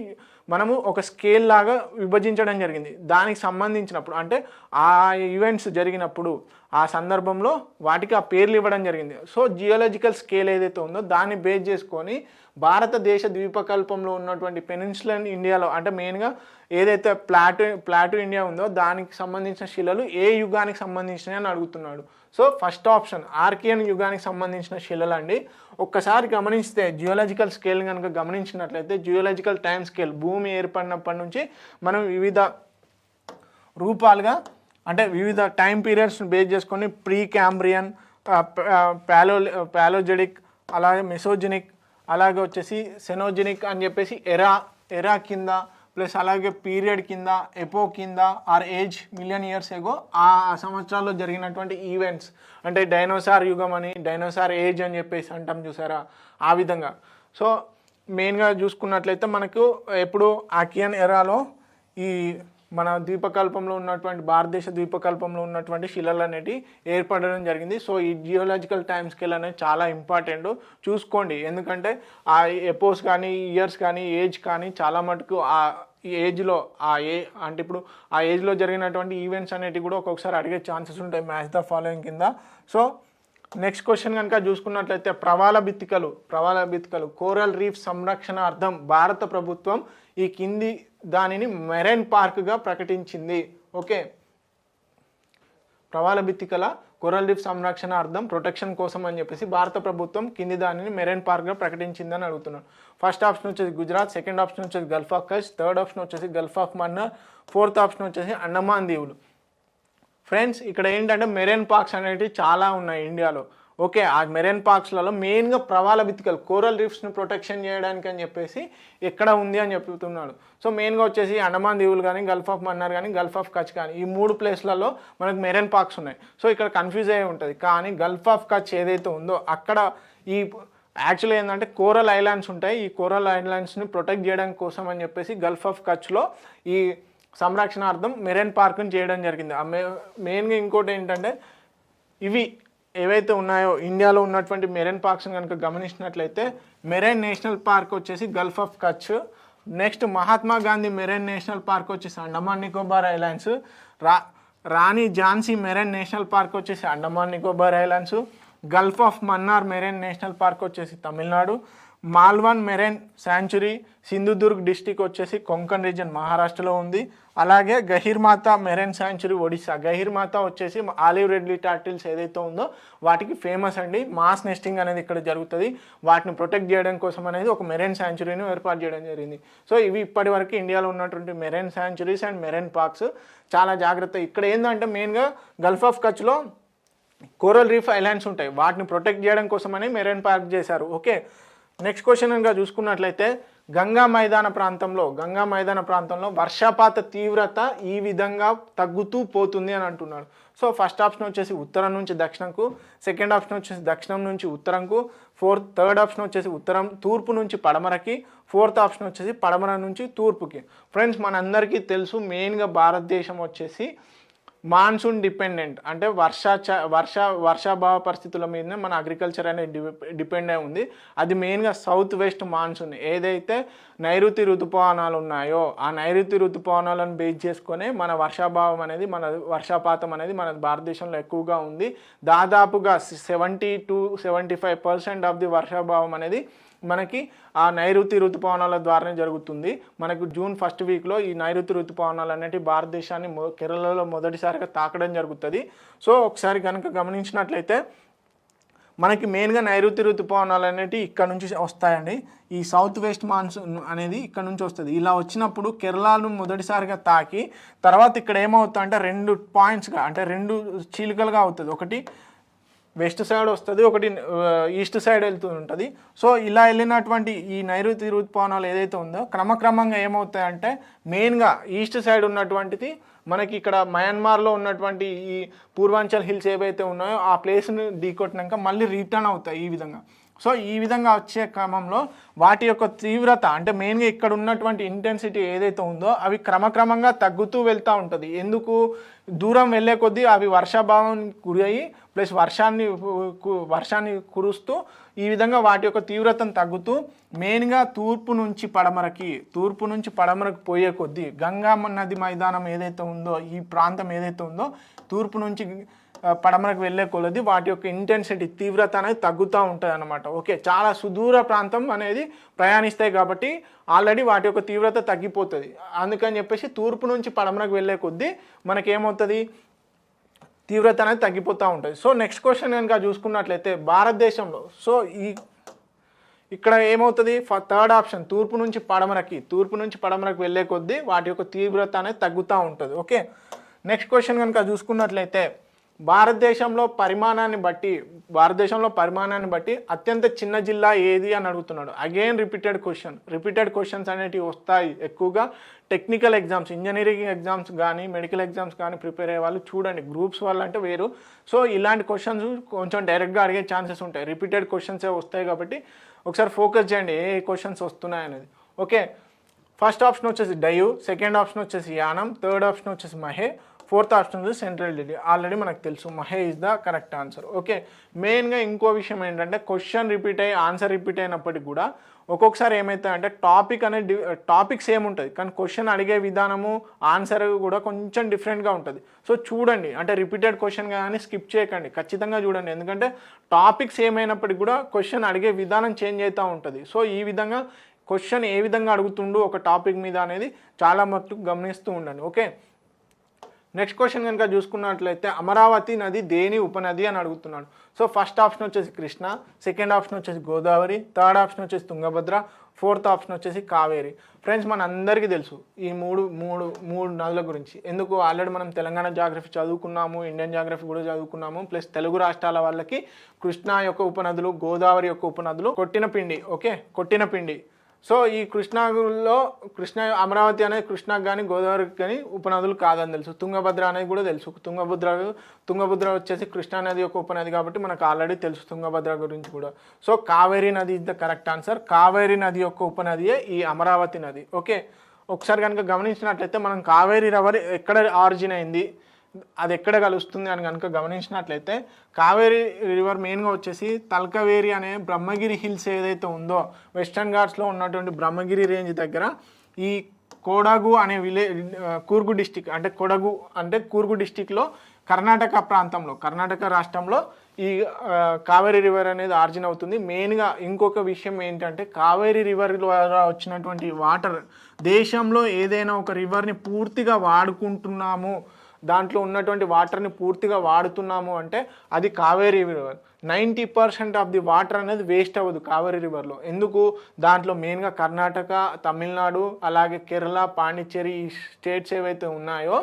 [SPEAKER 1] మనము ఒక స్కేల్ లాగా విభజించడం జరిగింది. దానికి సంబంధించినప్పుడు అంటే ఆ ఈవెంట్స్ జరిగినప్పుడు ఆ సందర్భంలో వాటికి ఆ పేర్లు ఇవ్వడం జరిగింది. సో జియోలాజికల్ స్కేల్ ఏదైతే ఉందో దాన్ని బేస్ చేసుకొని భారతదేశ ద్వీపకల్పంలో ఉన్నటువంటి పెనిన్సులర్ ఇండియాలో అంటే మెయిన్గా ఏదైతే ప్లాటూ ఇండియా ఉందో దానికి సంబంధించిన శిలలు ఏ యుగానికి సంబంధించినవి అని అడుగుతున్నాడు. సో ఫస్ట్ ఆప్షన్ ఆర్కియన్ యుగానికి సంబంధించిన శిలలు అండి. ఒక్కసారి గమనిస్తే జియోలాజికల్ స్కేల్ కనుక గమనించినట్లయితే జియోలాజికల్ టైం స్కేల్ భూమి ఏర్పడినప్పటి నుంచి మనం వివిధ రూపాలుగా అంటే వివిధ టైం పీరియడ్స్ని బేస్ చేసుకొని ప్రీ క్యాంబ్రియన్, ప్యాలోజెనిక్, అలాగే మెసోజెనిక్, అలాగే వచ్చేసి సెనోజెనిక్ అని చెప్పేసి ఎరా కింద ప్లస్ అలాగే పీరియడ్ కింద, ఎపో కింద or age million years ago ఆ సంవత్సరాల్లో జరిగినటువంటి ఈవెంట్స్ అంటే డైనోసార్ యుగం అని, డైనోసార్ ఏజ్ అని చెప్పేసి అంటాం చూసారా, ఆ విధంగా. సో మెయిన్గా చూసుకున్నట్లయితే మనకు ఎప్పుడు ఆకియన్ ఎరాలో ఈ మన ద్వీపకల్పంలో ఉన్నటువంటి భారతదేశ ద్వీపకల్పంలో ఉన్నటువంటి శిలలు అనేవి ఏర్పడడం జరిగింది. సో ఈ జియోలాజికల్ టైం స్కేల్ అనేది చాలా ఇంపార్టెంట్, చూసుకోండి. ఎందుకంటే ఆ ఎపోస్ కానీ, ఇయర్స్ కానీ, ఏజ్ కానీ చాలా మటుకు ఆ ఏజ్లో అంటే ఇప్పుడు ఆ ఏజ్లో జరిగినటువంటి ఈవెంట్స్ అనేటివి కూడా ఒక్కొక్కసారి అడిగే ఛాన్సెస్ ఉంటాయి మ్యాచ్ ద ఫాలోయింగ్ కింద. సో నెక్స్ట్ క్వశ్చన్ కనుక చూసుకున్నట్లయితే ప్రవాల బిత్తికలు కోరల్ రీఫ్ సంరక్షణార్థం భారత ప్రభుత్వం ఈ కింది దానిని మెరైన్ పార్క్గా ప్రకటించింది. ఓకే, ప్రవాల బిత్తికల కోరల్ రీఫ్ సంరక్షణార్థం ప్రొటెక్షన్ కోసం అని చెప్పేసి భారత ప్రభుత్వం కింది దానిని మెరైన్ పార్క్గా ప్రకటించిందని అడుగుతున్నాను. ఫస్ట్ ఆప్షన్ వచ్చేసి గుజరాత్, సెకండ్ ఆప్షన్ వచ్చేసి Gulf of Kutch, third option వచ్చేసి Gulf of Mannar, fourth option వచ్చేసి అండమాన్ దీవులు. ఫ్రెండ్స్ ఇక్కడ ఏంటంటే మెరైన్ పార్క్స్ అనేవి చాలా ఉన్నాయి ఇండియాలో. ఓకే, ఆ మెరైన్ పార్క్స్లలో మెయిన్గా ప్రవాల బిత్తికలు కోరల్ రీఫ్స్ని ప్రొటెక్షన్ చేయడానికి అని చెప్పేసి ఎక్కడ ఉంది అని చెప్తున్నాడు. సో మెయిన్గా వచ్చేసి అండమాన్ దీవులు కానీ, గల్ఫ్ ఆఫ్ మన్నార్ కానీ, గల్ఫ్ ఆఫ్ కచ్ కానీ, ఈ 3 ప్లేస్లలో మనకు మెరైన్ పార్క్స్ ఉన్నాయి. సో ఇక్కడ కన్ఫ్యూజ్ అయ్యి ఉంటుంది. కానీ గల్ఫ్ ఆఫ్ కచ్ ఏదైతే ఉందో అక్కడ ఈ యాక్చువల్లీ ఏంటంటే కోరల్ ఐలాండ్స్ ఉంటాయి. ఈ కోరల్ ఐలాండ్స్ని ప్రొటెక్ట్ చేయడం కోసం అని చెప్పేసి గల్ఫ్ ఆఫ్ కచ్లో ఈ సంరక్షణార్థం మెరైన్ పార్క్ని చేయడం జరిగింది. మెయిన్గా ఇంకోటి ఏంటంటే ఇవి ఏవైతే ఉన్నాయో ఇండియాలో ఉన్నటువంటి మెరైన్ పార్క్స్ని కనుక గమనించినట్లయితే మెరైన్ నేషనల్ పార్క్ వచ్చేసి Gulf of Kutch, next Mahatma Gandhi marine national park వచ్చేసి Andaman Nicobar islands, Rani Jhansi marine national park వచ్చేసి Andaman Nicobar islands, Gulf of Mannar marine national park వచ్చేసి Tamil Nadu, Malvan marine sanctuary Sindhudurg district వచ్చేసి కొంకణ్ రీజన్ మహారాష్ట్రలో ఉంది. అలాగే గహీర్మాతా మెరైన్ శాంచురీ ఒడిశా. గహీర్మాతా వచ్చేసి ఆలివ్ రెడ్లీ టర్టిల్స్ ఏదైతే ఉందో వాటికి ఫేమస్ అండి. మాస్ నెస్టింగ్ అనేది ఇక్కడ జరుగుతుంది. వాటిని ప్రొటెక్ట్ చేయడం కోసం అనేది ఒక మెరైన్ శాంచురీని ఏర్పాటు చేయడం జరిగింది. సో ఇవి ఇప్పటివరకు ఇండియాలో ఉన్నటువంటి marine sanctuaries and marine parks. చాలా జాగ్రత్త. ఇక్కడ ఏంటంటే మెయిన్గా గల్ఫ్ ఆఫ్ కచ్లో కోరల్ రీఫ్ ఐలాండ్స్ ఉంటాయి. వాటిని ప్రొటెక్ట్ చేయడం కోసమని మెరైన్ పార్క్ చేశారు. ఓకే, నెక్స్ట్ క్వశ్చన్ కనుక చూసుకున్నట్లయితే గంగా మైదాన ప్రాంతంలో వర్షపాత తీవ్రత ఈ విధంగా తగ్గుతూ పోతుంది అని అంటున్నాడు. సో ఫస్ట్ ఆప్షన్ వచ్చేసి ఉత్తరం నుంచి దక్షిణంకు, సెకండ్ ఆప్షన్ వచ్చేసి దక్షిణం నుంచి ఉత్తరంకు, థర్డ్ ఆప్షన్ వచ్చేసి తూర్పు నుంచి పడమరకి, ఫోర్త్ ఆప్షన్ వచ్చేసి పడమర నుంచి తూర్పుకి. ఫ్రెండ్స్ మనందరికీ తెలుసు మెయిన్గా భారతదేశం వచ్చేసి మాన్సూన్ డిపెండెంట్, అంటే వర్షాభావ పరిస్థితుల మీదనే మన అగ్రికల్చర్ అనేది డిపెండ్ అయి ఉంది. అది మెయిన్గా సౌత్ వెస్ట్ మాన్సూన్ ఏదైతే నైరుతి ఋతుపవనాలు ఉన్నాయో ఆ నైరుతి ఋతుపవనాలను బేస్ చేసుకొని మన వర్షపాతం అనేది మన భారతదేశంలో ఎక్కువగా ఉంది. దాదాపుగా 70 to 75% ఆఫ్ ది వర్షాభావం అనేది మనకి ఆ నైరుతి ఋతుపవనాల ద్వారానే జరుగుతుంది. మనకు జూన్ ఫస్ట్ వీక్లో ఈ నైరుతి ఋతుపవనాలు అనేవి భారతదేశాన్ని కేరళలో మొదటిసారిగా తాకడం జరుగుతుంది. సో ఒకసారి కనుక గమనించినట్లయితే మనకి మెయిన్గా నైరుతి ఋతుపవనాలు అనేవి ఇక్కడ నుంచి వస్తాయండి. ఈ సౌత్ వెస్ట్ మాన్సూన్ అనేది ఇక్కడ నుంచి వస్తుంది. ఇలా వచ్చినప్పుడు కేరళను మొదటిసారిగా తాకి తర్వాత ఇక్కడ ఏమవుతుంది అంటే 2 పాయింట్స్గా అంటే 2 చీలికలుగా అవుతుంది. ఒకటి వెస్ట్ సైడ్ వస్తుంది, ఒకటి ఈస్ట్ సైడ్ వెళ్తూ ఉంటుంది. సో ఇలా వెళ్ళినటువంటి ఈ నైరుతి ఋతుపవనాలు ఏదైతే ఉందో క్రమక్రమంగా ఏమవుతాయంటే మెయిన్గా ఈస్ట్ సైడ్ ఉన్నటువంటిది మనకి ఇక్కడ మయన్మార్లో ఉన్నటువంటి ఈ పూర్వాంచల్ హిల్స్ ఏవైతే ఉన్నాయో ఆ ప్లేస్ని ఢీకొట్టినాక మళ్ళీ రిటర్న్ అవుతాయి ఈ విధంగా. సో ఈ విధంగా వచ్చే క్రమంలో వాటి యొక్క తీవ్రత అంటే మెయిన్గా ఇక్కడ ఉన్నటువంటి ఇంటెన్సిటీ ఏదైతే ఉందో అవి క్రమక్రమంగా తగ్గుతూ వెళ్తూ ఉంటుంది. ఎందుకు దూరం వెళ్ళే కొద్దీ అవి వర్షాభావానికి గురయ్యి ప్లస్ వర్షాన్ని కురుస్తూ ఈ విధంగా వాటి యొక్క తీవ్రతను తగ్గుతూ మెయిన్గా తూర్పు నుంచి పడమరకు పోయే కొద్దీ గంగా నది మైదానం ఏదైతే ఉందో ఈ ప్రాంతం ఏదైతే ఉందో తూర్పు నుంచి పడమరకు వెళ్ళే కొలది వాటి యొక్క ఇంటెన్సిటీ తీవ్రత అనేది తగ్గుతూ ఉంటుంది అన్నమాట. ఓకే, చాలా సుదూర ప్రాంతం అనేది ప్రయాణిస్తాయి కాబట్టి ఆల్రెడీ వాటి యొక్క తీవ్రత తగ్గిపోతుంది. అందుకని చెప్పేసి తూర్పు నుంచి పడమరకు వెళ్ళే కొద్దీ మనకేమవుతుంది తీవ్రత అనేది తగ్గిపోతూ ఉంటుంది. సో నెక్స్ట్ క్వశ్చన్ కనుక చూసుకున్నట్లయితే భారతదేశంలో సో ఇక్కడ ఏమవుతుంది థర్డ్ ఆప్షన్ తూర్పు నుంచి పడమరకి వెళ్ళే కొద్దీ వాటి యొక్క తీవ్రత అనేది తగ్గుతూ ఉంటుంది. ఓకే, నెక్స్ట్ క్వశ్చన్ కనుక చూసుకున్నట్లయితే భారతదేశంలో పరిమాణాన్ని బట్టి అత్యంత చిన్న జిల్లా ఏది అని అడుగుతున్నాడు. అగైన్ రిపీటెడ్ క్వశ్చన్స్ అనేటివి వస్తాయి ఎక్కువగా టెక్నికల్ ఎగ్జామ్స్, ఇంజనీరింగ్ ఎగ్జామ్స్ కానీ మెడికల్ ఎగ్జామ్స్ కానీ ప్రిపేర్ అయ్యే వాళ్ళు చూడండి. గ్రూప్స్ వాళ్ళు అంటే వేరు. సో ఇలాంటి క్వశ్చన్స్ కొంచెం డైరెక్ట్గా అడిగే ఛాన్సెస్ ఉంటాయి. రిపీటెడ్ క్వశ్చన్సే వస్తాయి కాబట్టి ఒకసారి ఫోకస్ చేయండి ఏ క్వశ్చన్స్ వస్తున్నాయి అనేది. ఓకే, ఫస్ట్ ఆప్షన్ వచ్చేసి డయు, సెకండ్ ఆప్షన్ వచ్చేసి యానం, థర్డ్ ఆప్షన్ వచ్చేసి మహే, ఫోర్త్ ఆప్షన్ వచ్చేసి సెంట్రల్ ఢిల్లీ. ఆల్రెడీ మనకు తెలుసు Mahe is the correct answer. Okay, మెయిన్గా ఇంకో విషయం ఏంటంటే క్వశ్చన్ రిపీట్ అయ్యి ఆన్సర్ రిపీట్ అయినప్పటికీ కూడా ఒక్కొక్కసారి ఏమవుతుందంటే టాపిక్ సేమ్ ఉంటుంది కానీ క్వశ్చన్ అడిగే విధానము ఆన్సర్ కూడా కొంచెం డిఫరెంట్గా ఉంటుంది. సో చూడండి, అంటే రిపీటెడ్ క్వశ్చన్ కానీ స్కిప్ చేయకండి, ఖచ్చితంగా చూడండి. ఎందుకంటే టాపిక్ సేమ్ అయినప్పటికీ కూడా క్వశ్చన్ అడిగే విధానం చేంజ్ అవుతూ ఉంటుంది. సో ఈ విధంగా క్వశ్చన్ ఏ విధంగా అడుగుతుండు ఒక టాపిక్ మీద అనేది చాలా మట్టుకు గమనిస్తూ ఉండండి. ఓకే, నెక్స్ట్ క్వశ్చన్ కనుక చూసుకున్నట్లయితే అమరావతి నది దేని ఉపనది అని అడుగుతున్నాడు. సో ఫస్ట్ ఆప్షన్ వచ్చేసి కృష్ణ, సెకండ్ ఆప్షన్ వచ్చేసి గోదావరి, థర్డ్ ఆప్షన్ వచ్చేసి తుంగభద్ర, ఫోర్త్ ఆప్షన్ వచ్చేసి కావేరి. ఫ్రెండ్స్ మన అందరికీ తెలుసు ఈ మూడు నదుల గురించి. ఎందుకు ఆల్రెడీ మనం తెలంగాణ జాగ్రఫీ చదువుకున్నాము, ఇండియన్ జాగ్రఫీ కూడా చదువుకున్నాము. ప్లస్ తెలుగు రాష్ట్రాల వాళ్ళకి కృష్ణా యొక్క ఉపనదులు, గోదావరి యొక్క ఉపనదులు కొట్టిన పిండి. సో ఈ కృష్ణ అమరావతి అనేది కృష్ణాకు కానీ గోదావరికి కానీ ఉపనదులు కాదని తెలుసు. తుంగభద్ర అనేది కూడా తెలుసు. తుంగభద్ర వచ్చేసి కృష్ణా నది యొక్క ఉపనది కాబట్టి మనకు ఆల్రెడీ తెలుసు తుంగభద్ర గురించి కూడా. సో కావేరీ నది is the correct answer. Kaveri నది యొక్క ఉపనదియే ఈ అమరావతి నది. ఓకే, ఒకసారి కనుక గమనించినట్లయితే మనం కావేరీ రివర్ ఎక్కడ ఆరిజిన్ అయింది, అది ఎక్కడ కలుస్తుంది అని కనుక గమనించినట్లయితే కావేరీ రివర్ మెయిన్గా వచ్చేసి తల్కవేరి అనే బ్రహ్మగిరి హిల్స్ ఏదైతే ఉందో వెస్టర్న్ ఘాట్స్లో ఉన్నటువంటి బ్రహ్మగిరి రేంజ్ దగ్గర ఈ కొడగు అనే కూర్గు డిస్టిక్లో కర్ణాటక రాష్ట్రంలో ఈ కావేరీ రివర్ అనేది ఆరిజిన్ అవుతుంది. మెయిన్గా ఇంకొక విషయం ఏంటంటే కావేరీ రివర్ ద్వారా వచ్చినటువంటి వాటర్ దేశంలో ఏదైనా ఒక రివర్ని పూర్తిగా వాడుకుంటున్నాము, దాంట్లో ఉన్నటువంటి వాటర్ని పూర్తిగా వాడుతున్నాము అంటే అది Kaveri river. 90% of the water అనేది వేస్ట్ అవ్వదు కావేరీ రివర్లో. ఎందుకు, దాంట్లో మెయిన్గా కర్ణాటక, తమిళనాడు, అలాగే కేరళ, పాండిచ్చేరి ఈ స్టేట్స్ ఏవైతే ఉన్నాయో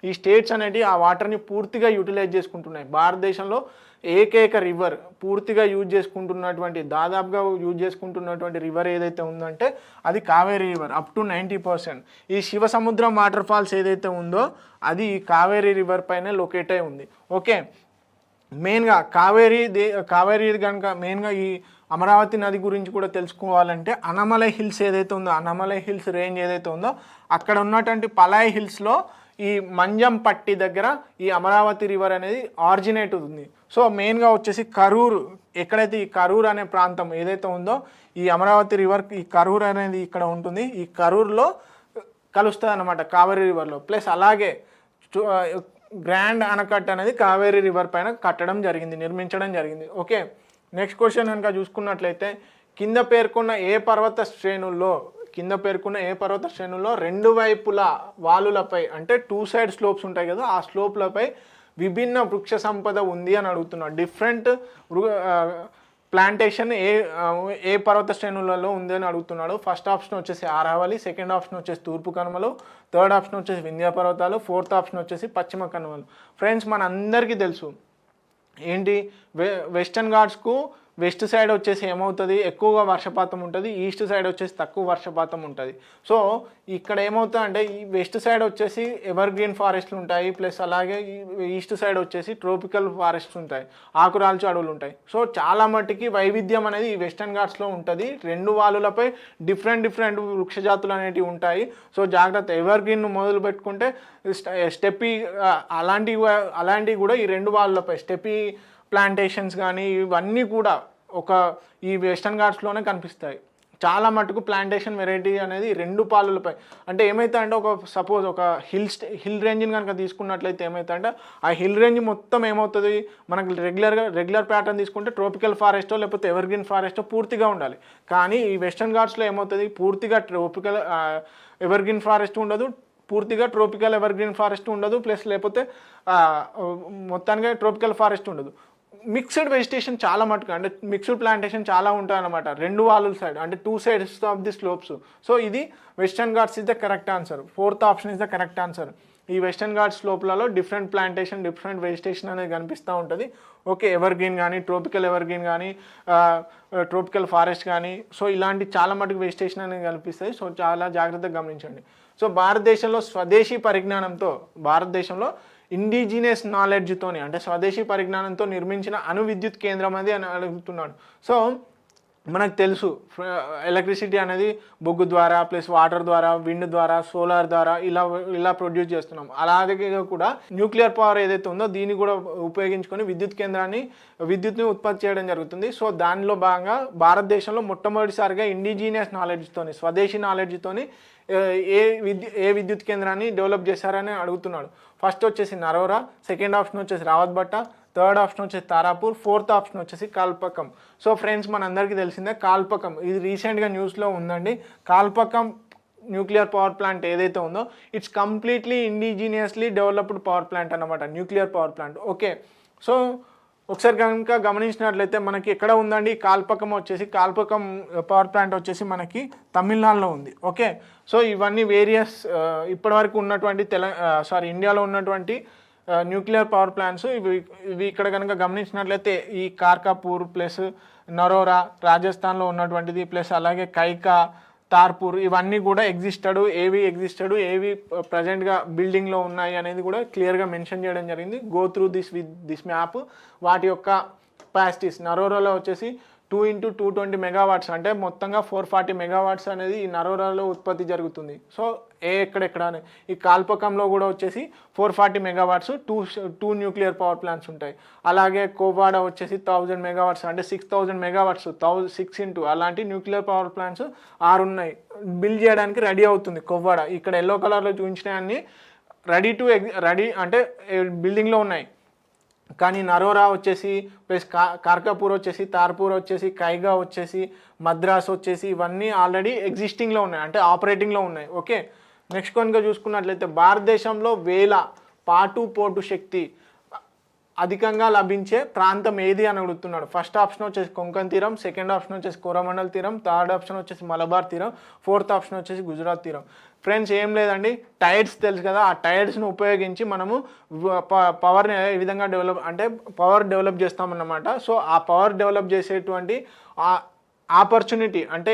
[SPEAKER 1] ఈ స్టేట్స్ అనేవి ఆ వాటర్ని పూర్తిగా యూటిలైజ్ చేసుకుంటున్నాయి. భారతదేశంలో ఏకైక రివర్ పూర్తిగా దాదాపుగా యూజ్ చేసుకుంటున్నటువంటి రివర్ ఏదైతే ఉందంటే అది కావేరీ రివర్ అప్ టు 90%. ఈ శివసముద్రం వాటర్ ఫాల్స్ ఏదైతే ఉందో అది కావేరీ రివర్ పైన లొకేట్ అయి ఉంది. ఓకే, మెయిన్గా కావేరీ కనుక మెయిన్గా ఈ అమరావతి నది గురించి కూడా తెలుసుకోవాలంటే అన్నమలై హిల్స్ ఏదైతే ఉందో అన్నమలై హిల్స్ రేంజ్ ఏదైతే ఉందో అక్కడ ఉన్నటువంటి పలాయ్ హిల్స్లో ఈ మంజంపట్టి దగ్గర ఈ అమరావతి రివర్ అనేది ఆరిజినేట్ ఉంది. సో మెయిన్గా వచ్చేసి కరూరు, ఎక్కడైతే ఈ కరూరు అనే ప్రాంతం ఏదైతే ఉందో ఈ అమరావతి రివర్ ఈ కరూరు అనేది ఇక్కడ ఉంటుంది. ఈ కరూరులో కలుస్తుంది అన్నమాట కావేరీ రివర్లో. ప్లస్ అలాగే గ్రాండ్ అనకట్ అనేది కావేరీ రివర్ పైన నిర్మించడం జరిగింది. ఓకే, నెక్స్ట్ క్వశ్చన్ కనుక చూసుకున్నట్లయితే కింద పేర్కొన్న ఏ పర్వత శ్రేణుల్లో రెండు వైపుల వాలులపై అంటే 2 సైడ్ స్లోప్స్ ఉంటాయి కదా, ఆ స్లోప్లపై విభిన్న వృక్ష సంపద ఉంది అని అడుగుతున్నాడు. డిఫరెంట్ ప్లాంటేషన్ ఏ పర్వత శ్రేణులలో ఉంది అని అడుగుతున్నాడు. ఫస్ట్ ఆప్షన్ వచ్చేసి ఆరావళి, సెకండ్ ఆప్షన్ వచ్చేసి తూర్పు కనుమలు, థర్డ్ ఆప్షన్ వచ్చేసి వింధ్య పర్వతాలు, ఫోర్త్ ఆప్షన్ వచ్చేసి పశ్చిమ కనుమలు. ఫ్రెండ్స్ మన అందరికీ తెలుసు ఏంటి, వెస్టర్న్ ఘాట్స్కు వెస్ట్ సైడ్ వచ్చేసి ఏమవుతుంది ఎక్కువగా వర్షపాతం ఉంటుంది, ఈస్ట్ సైడ్ వచ్చేసి తక్కువ వర్షపాతం ఉంటుంది. సో ఇక్కడ ఏమవుతుంది అంటే ఈ వెస్ట్ సైడ్ వచ్చేసి ఎవర్ గ్రీన్ ఫారెస్ట్లు ఉంటాయి, ప్లస్ అలాగే ఈస్ట్ సైడ్ వచ్చేసి ట్రోపికల్ ఫారెస్ట్స్ ఉంటాయి, ఆకురాల్చు అడవులు ఉంటాయి. సో చాలా మట్టుకి వైవిధ్యం అనేది ఈ వెస్టర్న్ ఘాట్స్లో ఉంటుంది. రెండు వాలులపై డిఫరెంట్ వృక్షజాతులు అనేటివి ఉంటాయి. సో జాగ్రత్త, ఎవర్ గ్రీన్ మొదలు పెట్టుకుంటే స్టెప్పీ అలాంటివి కూడా ఈ రెండు వాలులపై స్టెప్పీ ప్లాంటేషన్స్ కానీ ఇవన్నీ కూడా ఈ వెస్టర్న్ ఘాట్స్లోనే కనిపిస్తాయి. చాలా మటుకు ప్లాంటేషన్ వెరైటీ అనేది రెండు పాలులపై అంటే ఏమవుతుందంటే సపోజ్ ఒక హిల్ రేంజ్ని కనుక తీసుకున్నట్లయితే ఏమవుతుందంటే ఆ హిల్ రేంజ్ మొత్తం ఏమవుతుంది మనకు రెగ్యులర్ ప్యాటర్న్ తీసుకుంటే ట్రోపికల్ ఫారెస్టో లేకపోతే ఎవర్ గ్రీన్ ఫారెస్టో పూర్తిగా ఉండాలి. కానీ ఈ వెస్టర్న్ ఘాట్స్లో ఏమవుతుంది పూర్తిగా ట్రోపికల్ ఎవర్ గ్రీన్ ఫారెస్ట్ ఉండదు, పూర్తిగా ట్రోపికల్ ఎవర్ గ్రీన్ ఫారెస్ట్ ఉండదు, ప్లస్ లేకపోతే మొత్తానికి ట్రోపికల్ ఫారెస్ట్ ఉండదు. మిక్స్డ్ వెజిటేషన్ చాలా మటుకు అంటే మిక్స్డ్ ప్లాంటేషన్ చాలా ఉంటాయి అనమాట, రెండు వాలుల సైడ్ అంటే 2 sides of the slopes. So ఇది Western Ghats is the correct answer. 4th option is the correct answer. ఈ వెస్టర్న్ ఘాట్స్ స్లోప్లలో డిఫరెంట్ ప్లాంటేషన్ డిఫరెంట్ వెజిటేషన్ అనేది కనిపిస్తూ ఉంటుంది. ఓకే, ఎవర్ గ్రీన్ కానీ ట్రోపికల్ ఎవర్ గ్రీన్ కానీ ట్రోపికల్ ఫారెస్ట్ కానీ సో ఇలాంటి చాలా మటుకు వెజిటేషన్ అనేది కనిపిస్తాయి. సో చాలా జాగ్రత్తగా గమనించండి. సో భారతదేశంలో స్వదేశీ పరిజ్ఞానంతో భారతదేశంలో ఇండిజినియస్ నాలెడ్జ్తోని అంటే స్వదేశీ పరిజ్ఞానంతో నిర్మించిన అణు విద్యుత్ కేంద్రం అది అని అడుగుతున్నాడు. సో మనకు తెలుసు ఎలక్ట్రిసిటీ అనేది బొగ్గు ద్వారా ప్లస్ వాటర్ ద్వారా విండ్ ద్వారా సోలార్ ద్వారా ఇలా ప్రొడ్యూస్ చేస్తున్నాం. అలాగే కూడా న్యూక్లియర్ పవర్ ఏదైతే ఉందో దీన్ని కూడా ఉపయోగించుకొని విద్యుత్ని ఉత్పత్తి చేయడం జరుగుతుంది. సో దానిలో భాగంగా భారతదేశంలో మొట్టమొదటిసారిగా ఇండిజీనియస్ నాలెడ్జ్తోని స్వదేశీ నాలెడ్జ్తోని ఏ విద్యుత్ కేంద్రాన్ని డెవలప్ చేశారని అడుగుతున్నాడు. ఫస్ట్ వచ్చేసి నరోరా, సెకండ్ ఆప్షన్ వచ్చేసి రావత్బట్ట, థర్డ్ ఆప్షన్ వచ్చేసి తారాపూర్, 4th ఆప్షన్ వచ్చేసి కాల్పకం. సో ఫ్రెండ్స్ మనందరికీ తెలిసిందే కాల్పకం, ఇది రీసెంట్గా న్యూస్లో ఉందండి. కాల్పకం న్యూక్లియర్ పవర్ ప్లాంట్ ఏదైతే ఉందో it's completely indigenously developed power plant అన్నమాట, nuclear power plant. Okay, so ఒకసారి కనుక గమనించినట్లయితే మనకి ఎక్కడ ఉందండి కాల్పకం పవర్ ప్లాంట్ వచ్చేసి మనకి తమిళనాడులో ఉంది. ఓకే, సో ఇవన్నీ వేరియస్ ఇప్పటివరకు ఉన్నటువంటి ఇండియాలో ఉన్నటువంటి న్యూక్లియర్ పవర్ ప్లాంట్స్ ఇవి ఇక్కడ కనుక గమనించినట్లయితే ఈ కార్కాపూర్ ప్లస్ నరోరా రాజస్థాన్లో ఉన్నటువంటిది ప్లస్ అలాగే కైకా తార్పూర్ ఇవన్నీ కూడా ఏవి ప్రజెంట్గా బిల్డింగ్లో ఉన్నాయి అనేది కూడా క్లియర్గా మెన్షన్ చేయడం జరిగింది. Go through this map. వాటి యొక్క కెపాసిటీస్ నరోరాలో వచ్చేసి 2 × 220 మెగావాట్స్ అంటే మొత్తంగా 440 మెగావాట్స్ అనేది ఈ నరోరాలో ఉత్పత్తి జరుగుతుంది. సో ఎక్కడెక్కడ ఈ కాల్పకంలో కూడా వచ్చేసి 440 మెగావాట్స్ 2 న్యూక్లియర్ పవర్ ప్లాంట్స్ ఉంటాయి. అలాగే కోవాడ వచ్చేసి 1000 మెగావాట్స్ అంటే 6000 మెగావాట్స్ 6 అలాంటి న్యూక్లియర్ పవర్ ప్లాంట్స్ 6 ఉన్నాయి. బిల్డ్ చేయడానికి రెడీ అవుతుంది కోవాడ. ఇక్కడ ఎల్లో కలర్లో చూపించినవన్నీ రెడీ అంటే బిల్డింగ్లో ఉన్నాయి. కానీ నరోరా వచ్చేసి ప్లస్ కార్కాపూర్ వచ్చేసి తార్పూర్ వచ్చేసి కైగా వచ్చేసి మద్రాస్ వచ్చేసి ఇవన్నీ ఆల్రెడీ ఎగ్జిస్టింగ్లో ఉన్నాయి అంటే ఆపరేటింగ్లో ఉన్నాయి. ఓకే, నెక్స్ట్ కనుక చూసుకున్నట్లయితే భారతదేశంలో పోటు శక్తి అధికంగా లభించే ప్రాంతం ఏది అని అడుగుతున్నాడు. ఫస్ట్ ఆప్షన్ వచ్చేసి కొంకన్ తీరం, సెకండ్ ఆప్షన్ వచ్చేసి కోరమండల్ తీరం, థర్డ్ ఆప్షన్ వచ్చేసి మలబార్ తీరం, 4th ఆప్షన్ వచ్చేసి గుజరాత్ తీరం. ఫ్రెండ్స్ ఏం లేదండి, టైర్స్ తెలుసు కదా, ఆ టైర్స్ను ఉపయోగించి మనము పవర్ని ఏ విధంగా పవర్ డెవలప్ చేస్తామన్నమాట. సో ఆ పవర్ డెవలప్ చేసేటువంటి ఆపర్చునిటీ అంటే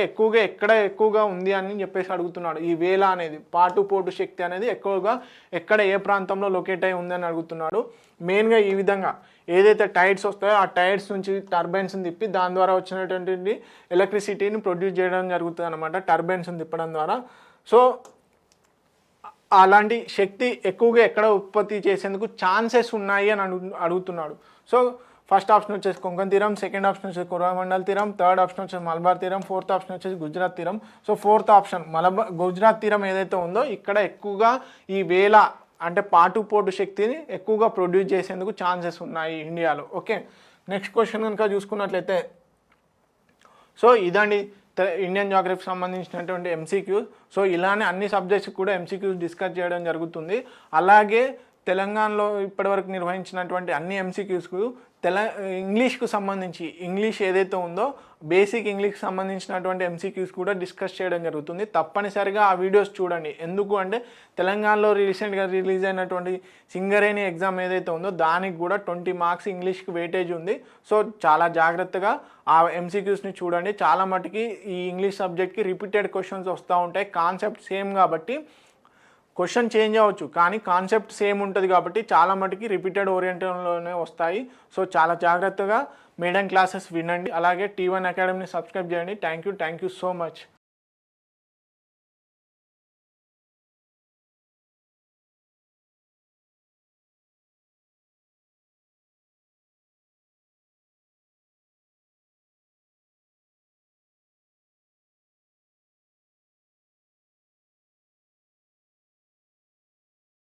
[SPEAKER 1] ఎక్కడ ఎక్కువగా ఉంది అని చెప్పేసి అడుగుతున్నాడు. ఈ అనేది పోటు శక్తి అనేది ఎక్కడ ఏ ప్రాంతంలో లొకేట్ అయి ఉందని అడుగుతున్నాడు. మెయిన్గా ఈ విధంగా ఏదైతే టైర్స్ వస్తాయో ఆ టైర్స్ నుంచి టర్బైన్స్ని తిప్పి దాని ద్వారా వచ్చినటువంటి ఎలక్ట్రిసిటీని ప్రొడ్యూస్ చేయడం జరుగుతుంది అనమాట, టర్బైన్స్ని తిప్పడం ద్వారా. సో అలాంటి శక్తి ఎక్కువగా ఎక్కడ ఉత్పత్తి చేసేందుకు ఛాన్సెస్ ఉన్నాయి అని అడుగుతున్నాడు. సో ఫస్ట్ ఆప్షన్ వచ్చేసి కొంకన్ తీరం, సెకండ్ ఆప్షన్ వచ్చేసి కోరమండల్ తీరం, థర్డ్ ఆప్షన్ వచ్చేసి మలబార్ తీరం, 4th ఆప్షన్ వచ్చేసి గుజరాత్ తీరం. సో 4th ఆప్షన్ గుజరాత్ తీరం ఏదైతే ఉందో ఇక్కడ ఎక్కువగా ఈ అంటే పోటు శక్తిని ఎక్కువగా ప్రొడ్యూస్ చేసేందుకు ఛాన్సెస్ ఉన్నాయి ఇండియాలో. ఓకే, నెక్స్ట్ క్వశ్చన్ కనుక చూసుకున్నట్లయితే సో ఇదండి ఇండియన్ జాగ్రఫీకి సంబంధించినటువంటి ఎంసీక్యూస్. సో ఇలానే అన్ని సబ్జెక్ట్స్ కూడా ఎంసీక్యూస్ డిస్కస్ చేయడం జరుగుతుంది. అలాగే తెలంగాణలో ఇప్పటివరకు నిర్వహించినటువంటి అన్ని ఎంసీక్యూస్కు ఇంగ్లీష్కు సంబంధించి ఇంగ్లీష్ ఏదైతే ఉందో బేసిక్ ఇంగ్లీష్కి సంబంధించినటువంటి ఎంసీక్యూస్ కూడా డిస్కస్ చేయడం జరుగుతుంది. తప్పనిసరిగా ఆ వీడియోస్ చూడండి. ఎందుకు అంటే తెలంగాణలో రీసెంట్గా రిలీజ్ అయినటువంటి సింగరేణి ఎగ్జామ్ ఏదైతే ఉందో దానికి కూడా 20 మార్క్స్ ఇంగ్లీష్కి వెయిటేజ్ ఉంది. సో చాలా జాగ్రత్తగా ఆ ఎంసీక్యూస్ని చూడండి. చాలా మటుకి ఈ ఇంగ్లీష్ సబ్జెక్ట్కి రిపీటెడ్ క్వశ్చన్స్ వస్తూ ఉంటాయి. కాన్సెప్ట్ సేమ్ కాబట్టి క్వశ్చన్ చేంజ్ అవ్వచ్చు కానీ కాన్సెప్ట్ సేమ్ ఉంటుంది కాబట్టి చాలా మటుకి రిపీటెడ్ ఓరియంటెడ్లోనే వస్తాయి. సో చాలా జాగ్రత్తగా మేడం క్లాసెస్ వినండి. అలాగే T1 అకాడమీని సబ్స్క్రైబ్ చేయండి. Thank you so much.